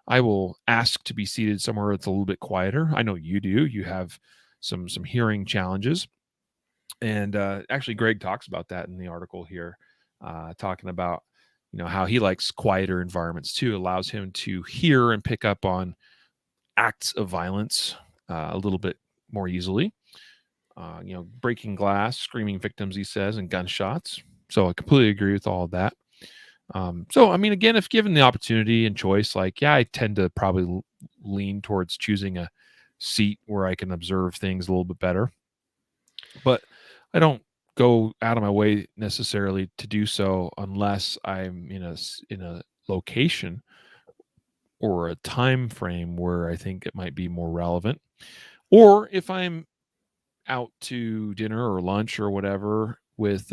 I will ask to be seated somewhere that's a little bit quieter. I know you do. You have some hearing challenges. And actually, Greg talks about that in the article here, talking about, how he likes quieter environments too, allows him to hear and pick up on acts of violence a little bit more easily. Breaking glass, screaming victims, he says, and gunshots. So I completely agree with all of that. So, I mean, again, if given the opportunity and choice, like, yeah, I tend to probably lean towards choosing a seat where I can observe things a little bit better. But I don't go out of my way necessarily to do so unless I'm in a location or a time frame where I think it might be more relevant, or if I'm out to dinner or lunch or whatever with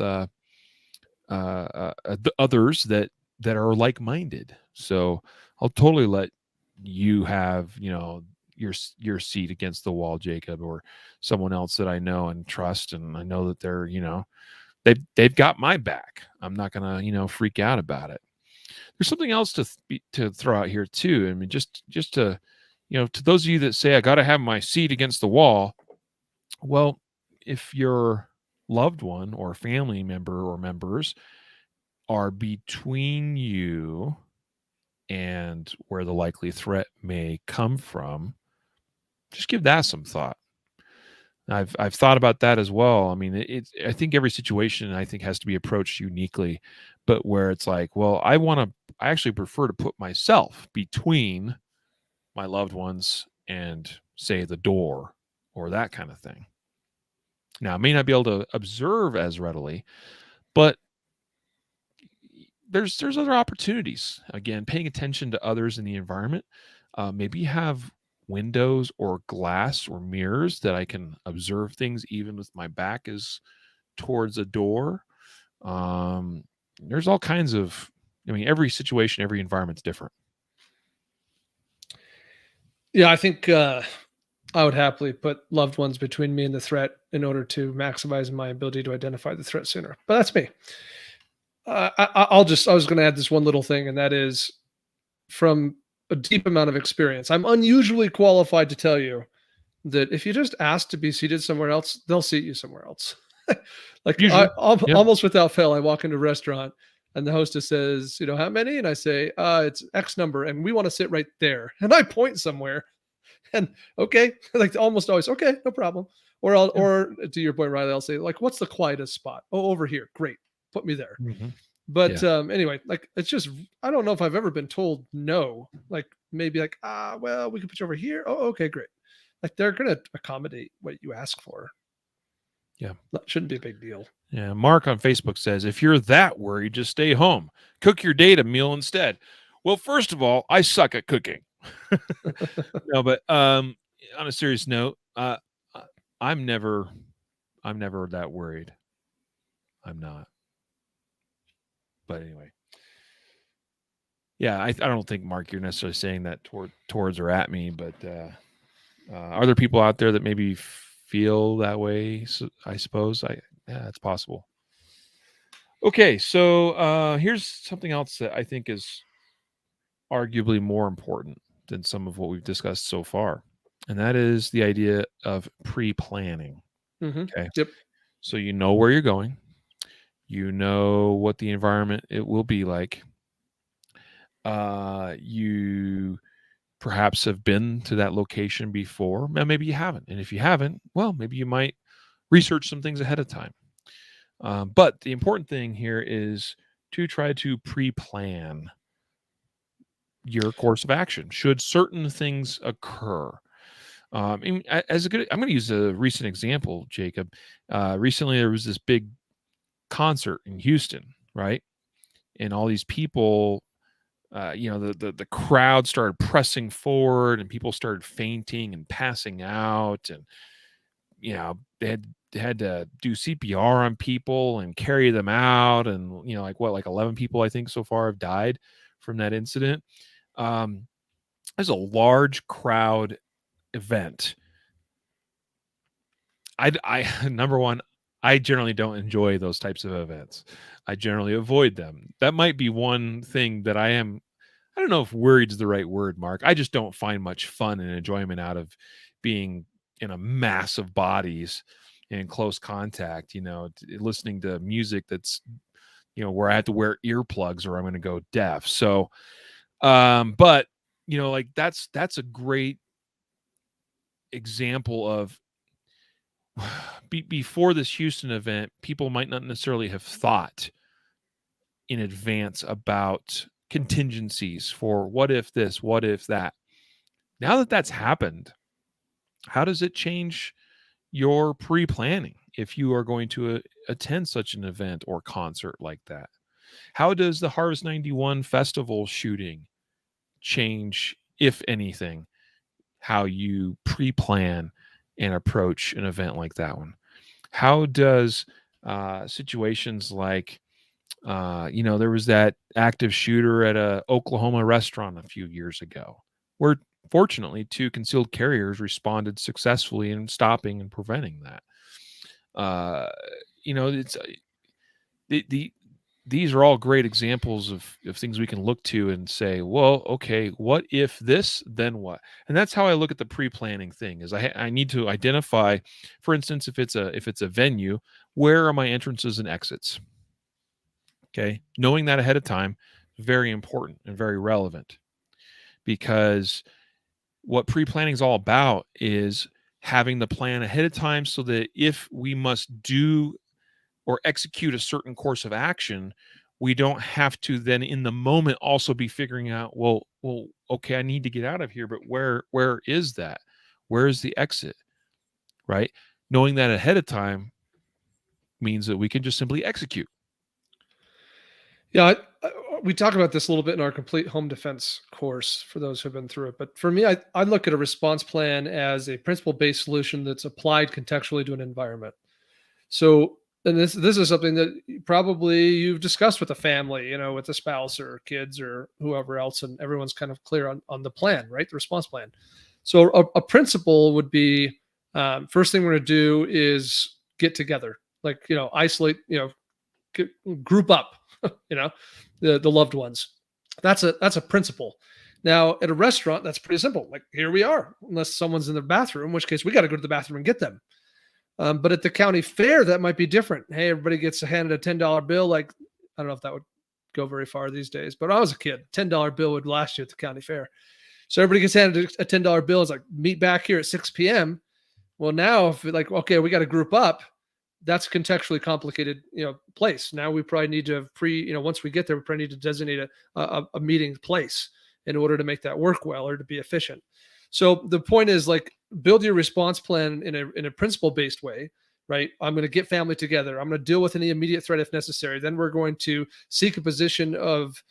others that are like-minded. So I'll totally let you have, your seat against the wall, Jacob, or someone else that I know and trust, and I know that they're, they've got my back. I'm not gonna, freak out about it. There's something else to throw out here too. I mean, just to, to those of you that say I got to have my seat against the wall. Well, if your loved one or family member or members are between you and where the likely threat may come from, just give that some thought. I've thought about that as well. I mean, I think every situation I think has to be approached uniquely, but where it's like, well, I actually prefer to put myself between my loved ones and, say, the door or that kind of thing. Now, I may not be able to observe as readily, but there's other opportunities. Again, paying attention to others in the environment. Maybe have windows or glass or mirrors that I can observe things even with my back is towards a door. There's all kinds of, I mean, every situation, every environment's different. Yeah, I think I would happily put loved ones between me and the threat in order to maximize my ability to identify the threat sooner. But that's me. I was going to add this one little thing, and that is, from a deep amount of experience, I'm unusually qualified to tell you that if you just ask to be seated somewhere else, they'll seat you somewhere else. Like, Usually, yeah. almost without fail, I walk into a restaurant and the hostess says, how many? And I say, it's X number, and we want to sit right there. And I point somewhere, and okay, like almost always, okay, no problem. Or to your point, Riley, I'll say, like, what's the quietest spot? Oh, over here. Great. Put me there. Mm-hmm. But anyway, like, it's just, I don't know if I've ever been told no. Like, maybe like, well, we can put you over here. Oh, okay, great. Like, they're going to accommodate what you ask for. Yeah. That shouldn't be a big deal. Yeah. Mark on Facebook says, if you're that worried, just stay home. Cook your date a meal instead. Well, first of all, I suck at cooking. No, but on a serious note, I'm never that worried. I'm not. But anyway. Yeah, I don't think, Mark, you're necessarily saying that towards or at me, but are there people out there that maybe feel that way? So, I suppose yeah, it's possible. Okay, so here's something else that I think is arguably more important than some of what we've discussed so far, and that is the idea of pre-planning. Mm-hmm. Okay. Yep. So you know where you're going, you know what the environment it will be like. You perhaps have been to that location before. Now, maybe you haven't. And if you haven't, well, maybe you might research some things ahead of time. But the important thing here is to try to pre-plan your course of action should certain things occur. I'm going to use a recent example, Jacob. Recently, there was this big concert in Houston, right? And all these people, the crowd started pressing forward, and people started fainting and passing out, and they had to do CPR on people and carry them out, and like 11 people I think so far have died from that incident. There's a large crowd event. I number one, I generally don't enjoy those types of events. I generally avoid them. That might be one thing that I don't know if worried is the right word, Mark. I just don't find much fun and enjoyment out of being in a mass of bodies in close contact, listening to music that's, where I have to wear earplugs or I'm going to go deaf. So, but like that's a great example of before this Houston event, people might not necessarily have thought in advance about contingencies for what if this, what if that. Now that that's happened, how does it change your pre-planning if you are going to attend such an event or concert like that? How does the Harvest 91 festival shooting change, if anything, how you pre-plan and approach an event like that one? How does situations like, there was that active shooter at a Oklahoma restaurant a few years ago, where fortunately 2 concealed carriers responded successfully in stopping and preventing that. It's these are all great examples of things we can look to and say, well, okay, what if this, then what? And that's how I look at the pre-planning thing. Is I need to identify, for instance, if it's a venue, where are my entrances and exits? Okay, knowing that ahead of time is very important and very relevant, because what pre-planning is all about is having the plan ahead of time so that if we must do or execute a certain course of action, we don't have to then in the moment also be figuring out, well, okay, I need to get out of here, but where is that? Where is the exit? Right? Knowing that ahead of time means that we can just simply execute. Yeah, we talk about this a little bit in our complete home defense course for those who've been through it. But for me, I look at a response plan as a principle-based solution that's applied contextually to an environment. So, and this is something that probably you've discussed with a family, with a spouse or kids or whoever else, and everyone's kind of clear on the plan, right? The response plan. So a principle would be, first thing we're going to do is get together, like, isolate, group up, the loved ones. That's a principle. Now at a restaurant, that's pretty simple. Like, here we are, unless someone's in the bathroom, in which case we got to go to the bathroom and get them. But at the county fair, that might be different. Hey, everybody gets handed a $10 bill. Like, I don't know if that would go very far these days, but when I was a kid, $10 bill would last you at the county fair. So everybody gets handed a $10 bill. It's like, meet back here at 6 p.m. Well, now if okay, we got to group up, that's a contextually complicated, place. Now we probably need to once we get there, we probably need to designate a meeting place in order to make that work well or to be efficient. So the point is, like, build your response plan in a principle-based way, right? I'm going to get family together. I'm going to deal with any immediate threat if necessary. Then we're going to seek a position of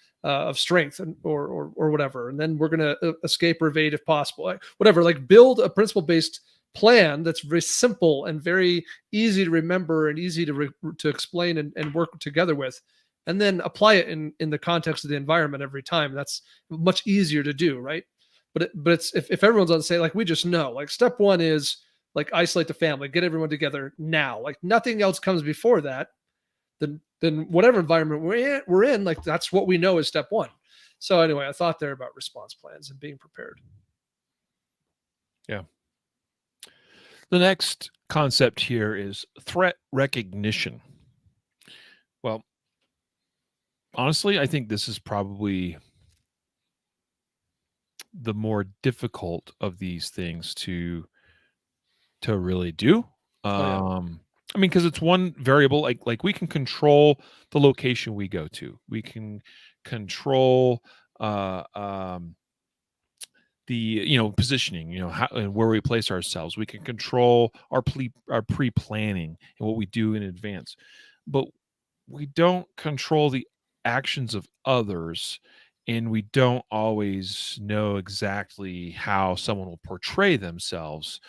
strength or whatever, and then we're going to escape or evade if possible. Whatever, like, build a principle-based plan that's very simple and very easy to remember and easy to explain and work together with, and then apply it in the context of the environment every time. That's much easier to do, right? But it's if everyone's on the same, like, we just know, like, step one is, like, isolate the family, get everyone together now. Like, nothing else comes before that. Then whatever environment we're in, like, that's what we know is step one. So anyway, I thought there about response plans and being prepared. Yeah. The next concept here is threat recognition. Well, honestly, I think this is probably the more difficult of these things to really do. Oh yeah. I mean, because it's one variable, like we can control the location we go to. We can control uh, um, the positioning, how and where we place ourselves. We can control our pre-planning and what we do in advance, but we don't control the actions of others, and we don't always know exactly how someone will portray themselves.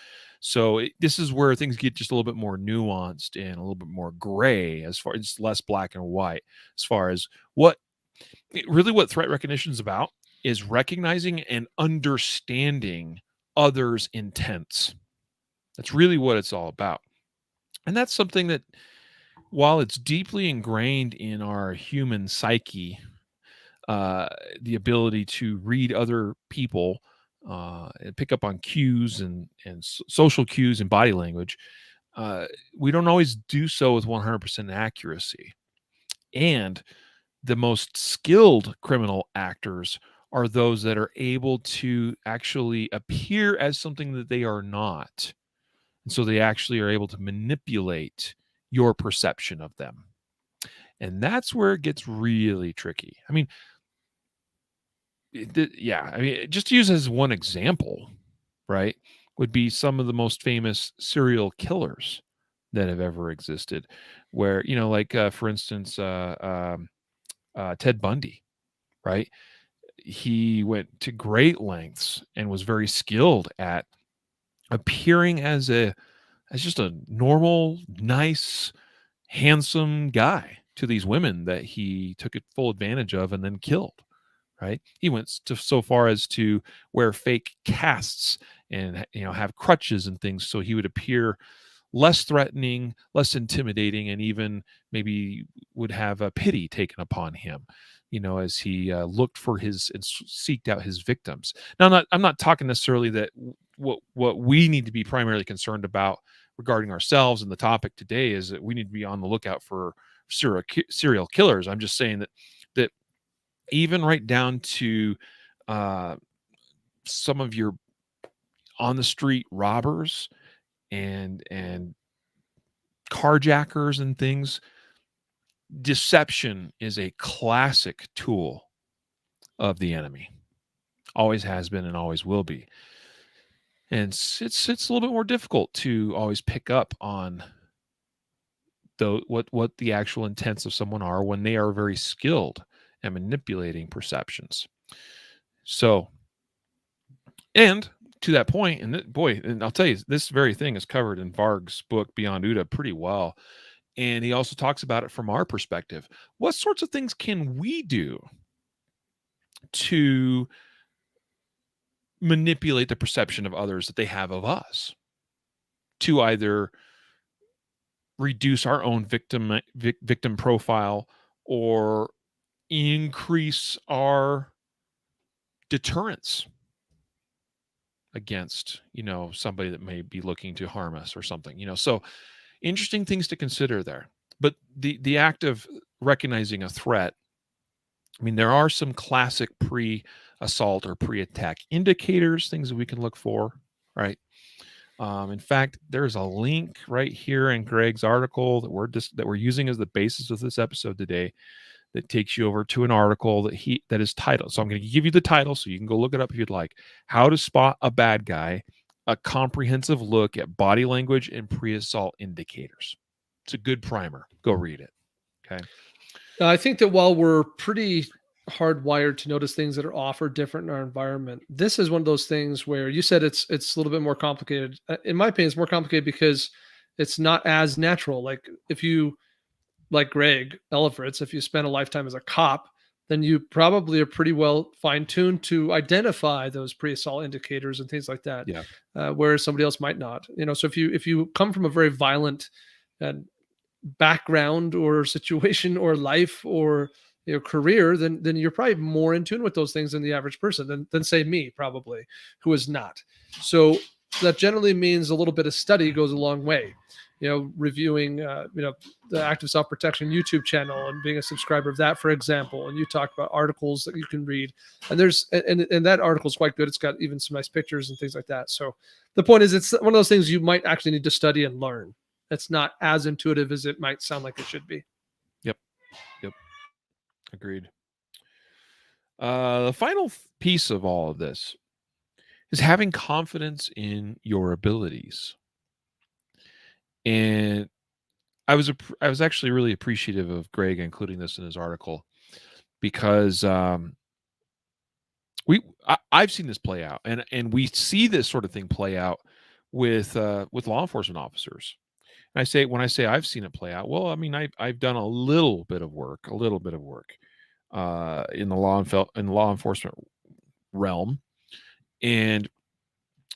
So this is where things get just a little bit more nuanced and a little bit more gray, as far as less black and white, as far as what threat recognition is about, is recognizing and understanding others' intents. That's really what it's all about. And that's something that, while it's deeply ingrained in our human psyche, uh, the ability to read other people and pick up on cues and social cues and body language, we don't always do so with 100% accuracy. And the most skilled criminal actors are those that are able to actually appear as something that they are not. And so they actually are able to manipulate your perception of them. And that's where it gets really tricky. I mean, just to use as one example, right, would be some of the most famous serial killers that have ever existed, where, like, for instance, Ted Bundy, right? He went to great lengths and was very skilled at appearing as just a normal, nice, handsome guy to these women that he took full advantage of and then killed. Right? He went so far as to wear fake casts and have crutches and things, so he would appear less threatening, less intimidating, and even maybe would have a pity taken upon him, as he looked for his and seeked out his victims. Now, I'm not talking necessarily that what we need to be primarily concerned about regarding ourselves, and the topic today is that we need to be on the lookout for serial killers. I'm just saying that even right down to some of your on the street robbers and carjackers and things, deception is a classic tool of the enemy. Always has been and always will be. And it's a little bit more difficult to always pick up on what the actual intents of someone are when they are very skilled at manipulating perceptions. So, and to that point, and I'll tell you, this very thing is covered in Varg's book Beyond Uda pretty well. And he also talks about it from our perspective. What sorts of things can we do to manipulate the perception of others that they have of us, to either reduce our own victim profile or increase our deterrence against, somebody that may be looking to harm us or something, so interesting things to consider there. But the act of recognizing a threat, I mean, there are some classic pre-assault or pre-attack indicators, things that we can look for, right? In fact, there's a link right here in Greg's article that we're using as the basis of this episode today, that takes you over to an article that is titled. So I'm going to give you the title so you can go look it up if you'd like. How to Spot a Bad Guy: A Comprehensive Look at Body Language and Pre-Assault Indicators. It's a good primer. Go read it. Okay. I think that while we're pretty hardwired to notice things that are off or different in our environment, this is one of those things where you said it's a little bit more complicated. In my opinion, it's more complicated because it's not as natural. Like if you, like Greg Ellifritz, if you spend a lifetime as a cop, then you probably are pretty well fine-tuned to identify those pre-assault indicators and things like that. Yeah. Whereas somebody else might not. So if you come from a very violent background or situation or life or career, then you're probably more in tune with those things than the average person, than say me, probably, who is not. So that generally means a little bit of study goes a long way. reviewing, the Active Self-Protection YouTube channel and being a subscriber of that, for example. And you talked about articles that you can read, and and that article is quite good. It's got even some nice pictures and things like that. So the point is, it's one of those things you might actually need to study and learn. It's not as intuitive as it might sound like it should be. Yep. Agreed. The final piece of all of this is having confidence in your abilities. And I was actually really appreciative of Greg including this in his article, because I've seen this play out, and we see this sort of thing play out with law enforcement officers. And when I say I've seen it play out, well, I mean I've done a little bit of work in the law enforcement realm, and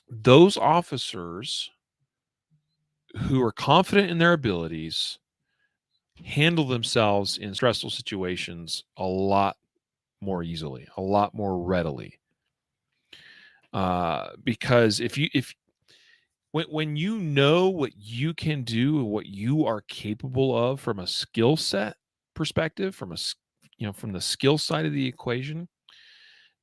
those officers who are confident in their abilities handle themselves in stressful situations a lot more easily, a lot more readily. Because when you know what you can do and what you are capable of from a skill set perspective, from the skill side of the equation,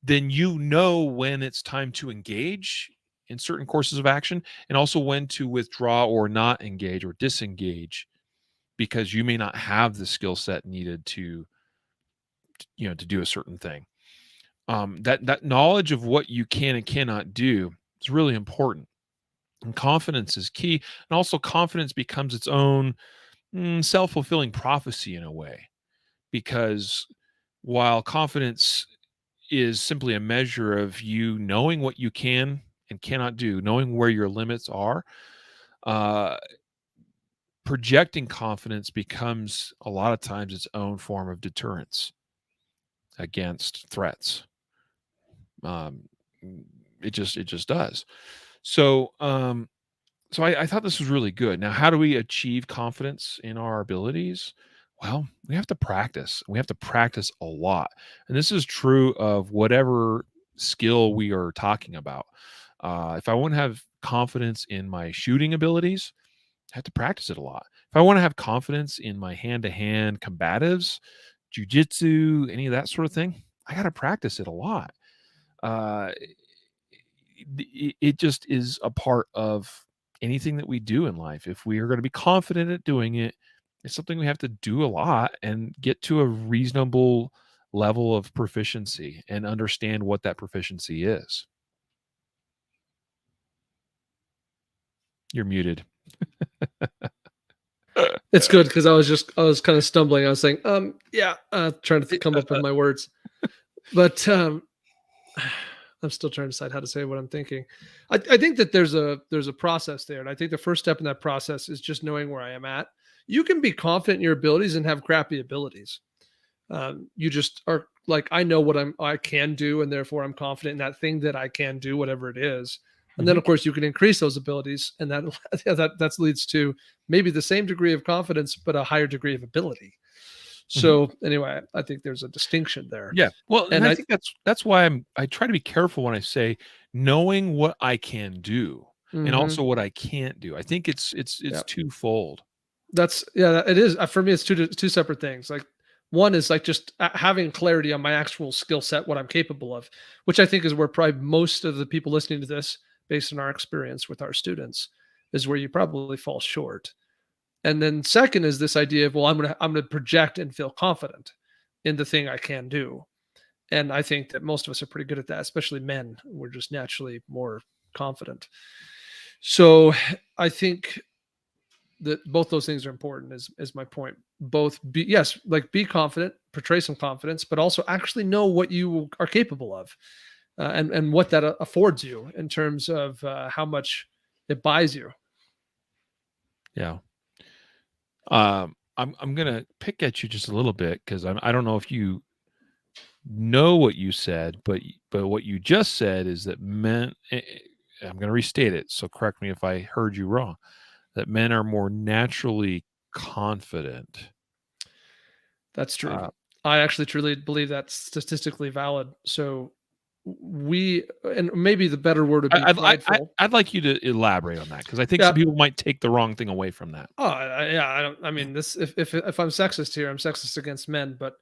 then you know when it's time to engage in certain courses of action, and also when to withdraw or not engage or disengage, because you may not have the skill set needed to do a certain thing. That knowledge of what you can and cannot do is really important, and confidence is key. And also, confidence becomes its own self-fulfilling prophecy in a way, because while confidence is simply a measure of you knowing what you can and cannot do, knowing where your limits are, projecting confidence becomes a lot of times its own form of deterrence against threats. It just does. So I thought this was really good. Now, how do we achieve confidence in our abilities? Well, we have to practice. We have to practice a lot. And this is true of whatever skill we are talking about. If I want to have confidence in my shooting abilities, I have to practice it a lot. If I want to have confidence in my hand-to-hand combatives, jujitsu, any of that sort of thing, I got to practice it a lot. It just is a part of anything that we do in life. If we are going to be confident at doing it, it's something we have to do a lot and get to a reasonable level of proficiency and understand what that proficiency is. You're muted. It's good because I was kind of stumbling. I was saying, trying to come up with my words, but I'm still trying to decide how to say what I'm thinking. I think that there's a process there, and I think the first step in that process is just knowing where I am at. You can be confident in your abilities and have crappy abilities. You just are like, I know what I can do, and therefore I'm confident in that thing that I can do, whatever it is. And then, of course, you can increase those abilities, and that leads to maybe the same degree of confidence, but a higher degree of ability. So anyway, I think there's a distinction there. Yeah. Well, and I think that's why I try to be careful when I say knowing what I can do and also what I can't do. I think it's twofold. It is. For me, it's two separate things. Like, one is like just having clarity on my actual skill set, what I'm capable of, which I think is where probably most of the people listening to this, based on our experience with our students, is where you probably fall short. And then second is this idea of, well, I'm gonna project and feel confident in the thing I can do. And I think that most of us are pretty good at that, especially men. We're just naturally more confident. So I think that both those things are important, is my point. Both be confident, portray some confidence, but also actually know what you are capable of, and what that affords you in terms of how much it buys you. Yeah. I'm gonna pick at you just a little bit, because I don't know if you know what you said, but what you just said is that men. I'm going to restate it, so correct me if I heard you wrong. That men are more naturally confident. That's true. I actually truly believe that's statistically valid. So and maybe the better word would be prideful. I'd like you to elaborate on that, because I think Yeah. some people might take the wrong thing away from that. Oh, yeah. I mean, this. If I'm sexist here, I'm sexist against men, but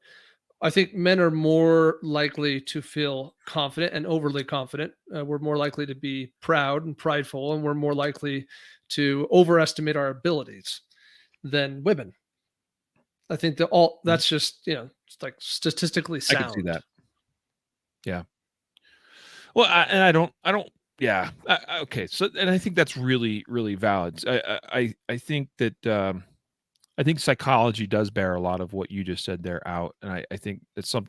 I think men are more likely to feel confident and overly confident. We're more likely to be proud and prideful, and we're more likely to overestimate our abilities than women. I think Mhm. that's just it's like statistically I can see sound. that. Yeah. Well, I don't. Yeah. Okay. So, and I think that's really, really valid. I think that I think psychology does bear a lot of what you just said there out, and I think it's some,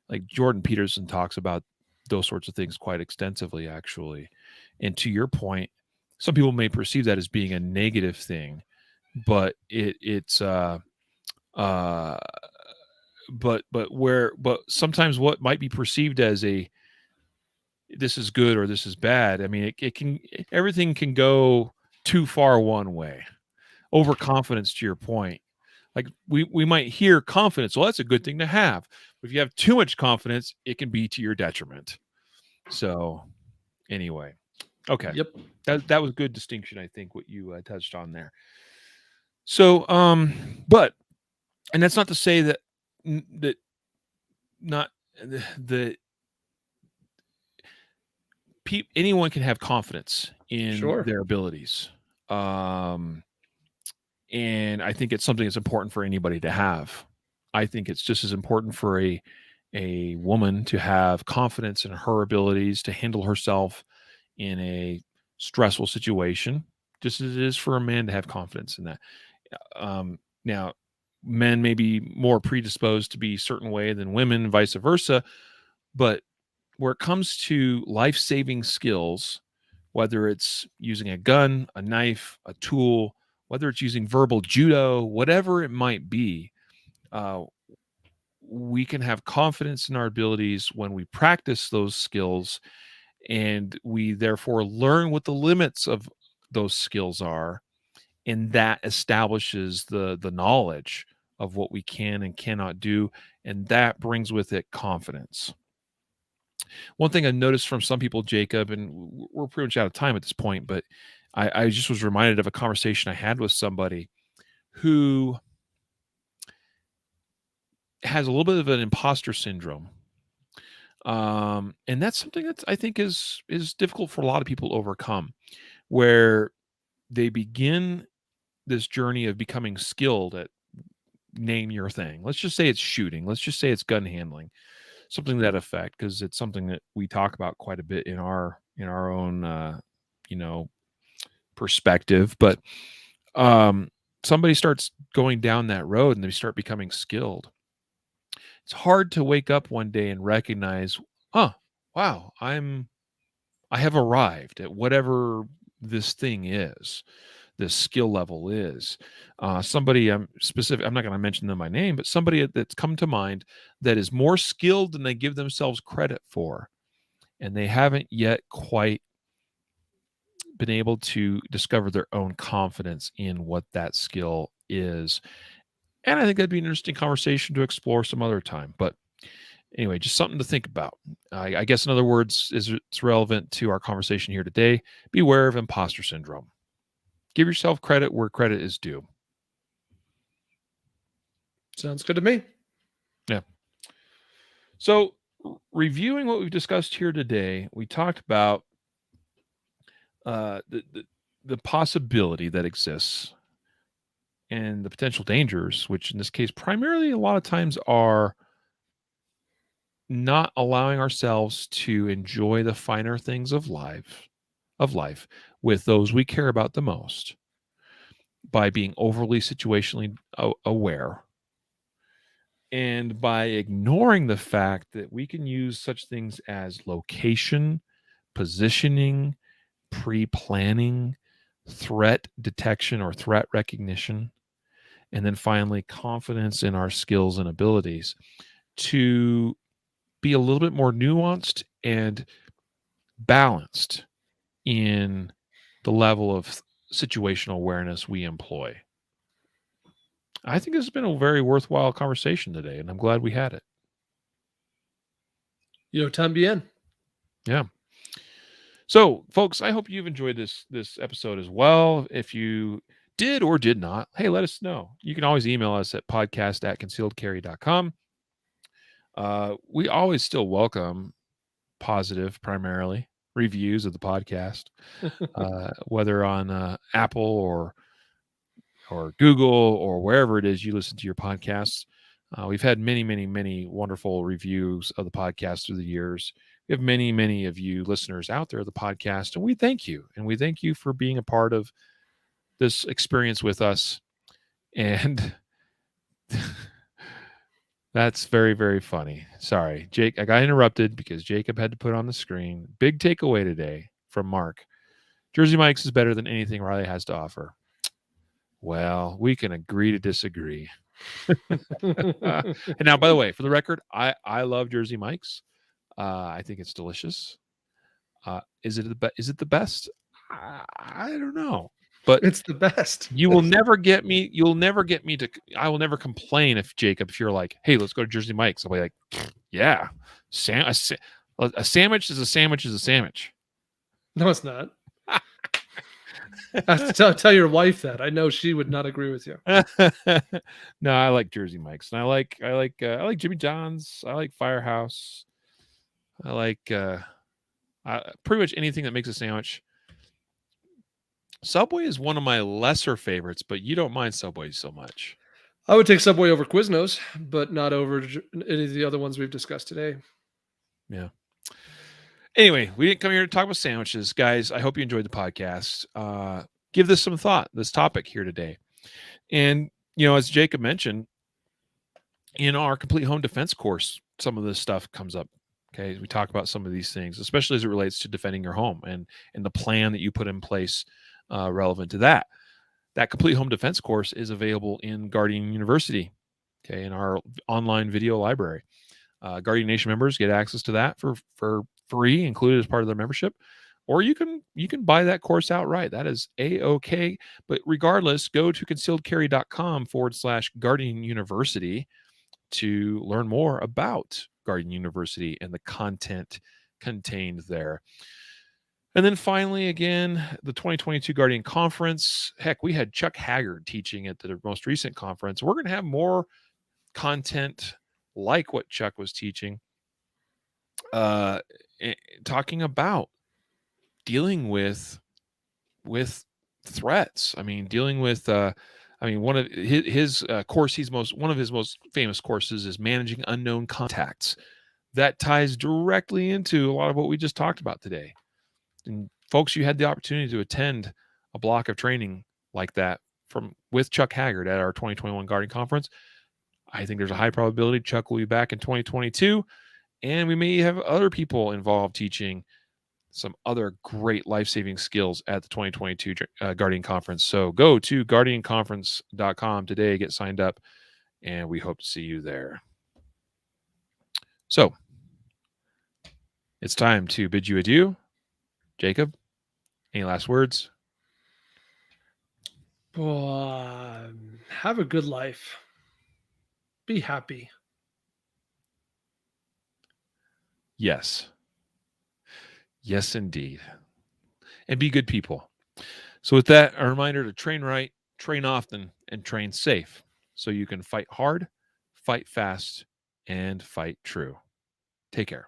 like Jordan Peterson talks about those sorts of things quite extensively, actually. And to your point, some people may perceive that as being a negative thing, but uh but sometimes what might be perceived as a this is good or this is bad, I mean, it can, everything can go too far one way. Overconfidence, to your point, like we might hear confidence, well, that's a good thing to have, but if you have too much confidence, it can be to your detriment. So anyway, okay, Yep. that was good distinction, I think, what you touched on there. So but, and that's not to say that that not the anyone can have confidence in Sure. their abilities. Um, and I think it's something that's important for anybody to have. I think it's just as important for a woman to have confidence in her abilities to handle herself in a stressful situation, just as it is for a man to have confidence in that. Now, men may be more predisposed to be a certain way than women, vice versa, but where it comes to life-saving skills, whether it's using a gun, a knife, a tool, whether it's using verbal judo, whatever it might be, uh, we can have confidence in our abilities when we practice those skills, and we therefore learn what the limits of those skills are, and that establishes the knowledge of what we can and cannot do, and that brings with it confidence. One thing I noticed from some people, Jacob, and we're pretty much out of time at this point, but I just was reminded of a conversation I had with somebody who has a little bit of an imposter syndrome. And that's something that I think is difficult for a lot of people to overcome, where they begin this journey of becoming skilled at, name your thing. Let's just say it's shooting. Let's just say it's gun handling, something to that effect, because it's something that we talk about quite a bit in our own you know perspective. But um, somebody starts going down that road and they start becoming skilled. It's hard to wake up one day and recognize, oh, wow, I have arrived at whatever this thing is, this skill level is. Somebody specific, I'm not going to mention them by name, but somebody that's come to mind that is more skilled than they give themselves credit for, and they haven't yet quite been able to discover their own confidence in what that skill is. And I think that'd be an interesting conversation to explore some other time. But anyway, just something to think about. I guess, in other words, is it's relevant to our conversation here today. Beware of imposter syndrome. Give yourself credit where credit is due. Sounds good to me. Yeah. So, reviewing what we've discussed here today, we talked about uh, the, the the possibility that exists and the potential dangers, which in this case, primarily a lot of times are not allowing ourselves to enjoy the finer things of life with those we care about the most by being overly situationally aware, and by ignoring the fact that we can use such things as location, positioning, pre-planning, threat detection or threat recognition, and then finally confidence in our skills and abilities to be a little bit more nuanced and balanced in the level of situational awareness we employ. I think this has been a very worthwhile conversation today, and I'm glad we had it. Yo también. Yeah. So, folks, I hope you've enjoyed this episode as well. If you did or did not, hey, let us know. You can always email us at podcast@concealedcarry.com. We always still welcome positive, primarily, reviews of the podcast, whether on Apple or Google or wherever it is you listen to your podcasts. We've had many, many, many wonderful reviews of the podcast through the years. We have many, many of you listeners out there of the podcast, and we thank you. And we thank you for being a part of this experience with us. And that's very, very funny. Sorry, Jake, I got interrupted because Jacob had to put on the screen. Big takeaway today from Mark. Jersey Mike's is better than anything Riley has to offer. Well, we can agree to disagree. And now, by the way, for the record, I love Jersey Mike's. I think it's delicious. Is it the best? I don't know, but It's the best. you will never get me. You'll never get me to. I will never complain if you're like, hey, let's go to Jersey Mike's. I'll be like, yeah, a sandwich is a sandwich is a sandwich. No, it's not. I have to tell your wife that. I know she would not agree with you. No, I like Jersey Mike's, and I like Jimmy John's. I like Firehouse. I like pretty much anything that makes a sandwich. Subway is one of my lesser favorites, but you don't mind Subway so much. I would take Subway over Quiznos, but not over any of the other ones we've discussed today. Yeah. Anyway, we didn't come here to talk about sandwiches, guys. I hope you enjoyed the podcast. Give this some thought, this topic here today. And, as Jacob mentioned, in our complete home defense course, some of this stuff comes up. Okay. We talk about some of these things, especially as it relates to defending your home and the plan that you put in place relevant to that. That complete home defense course is available in Guardian University, okay, in our online video library. Guardian Nation members get access to that for free, included as part of their membership, or you can buy that course outright. That is a-okay. But regardless, go to concealedcarry.com/Guardian University to learn more about Guardian University and the content contained there. And then finally, again, the 2022 Guardian Conference. Heck, we had Chuck Haggard teaching at the most recent conference. We're going to have more content like what Chuck was teaching, talking about dealing with threats. I mean, dealing with one of his course. One of his most famous courses is managing unknown contacts. That ties directly into a lot of what we just talked about today. And folks, you had the opportunity to attend a block of training like that with Chuck Haggard at our 2021 Guardian Conference. I think there's a high probability Chuck will be back in 2022, and we may have other people involved teaching some other great life-saving skills at the 2022 Guardian Conference. So go to guardianconference.com today, get signed up, and we hope to see you there. So it's time to bid you adieu. Jacob, any last words? Have a good life. Be happy. Yes. Yes, indeed. And be good people. So with that, a reminder to train right, train often, and train safe so you can fight hard, fight fast, and fight true. Take care.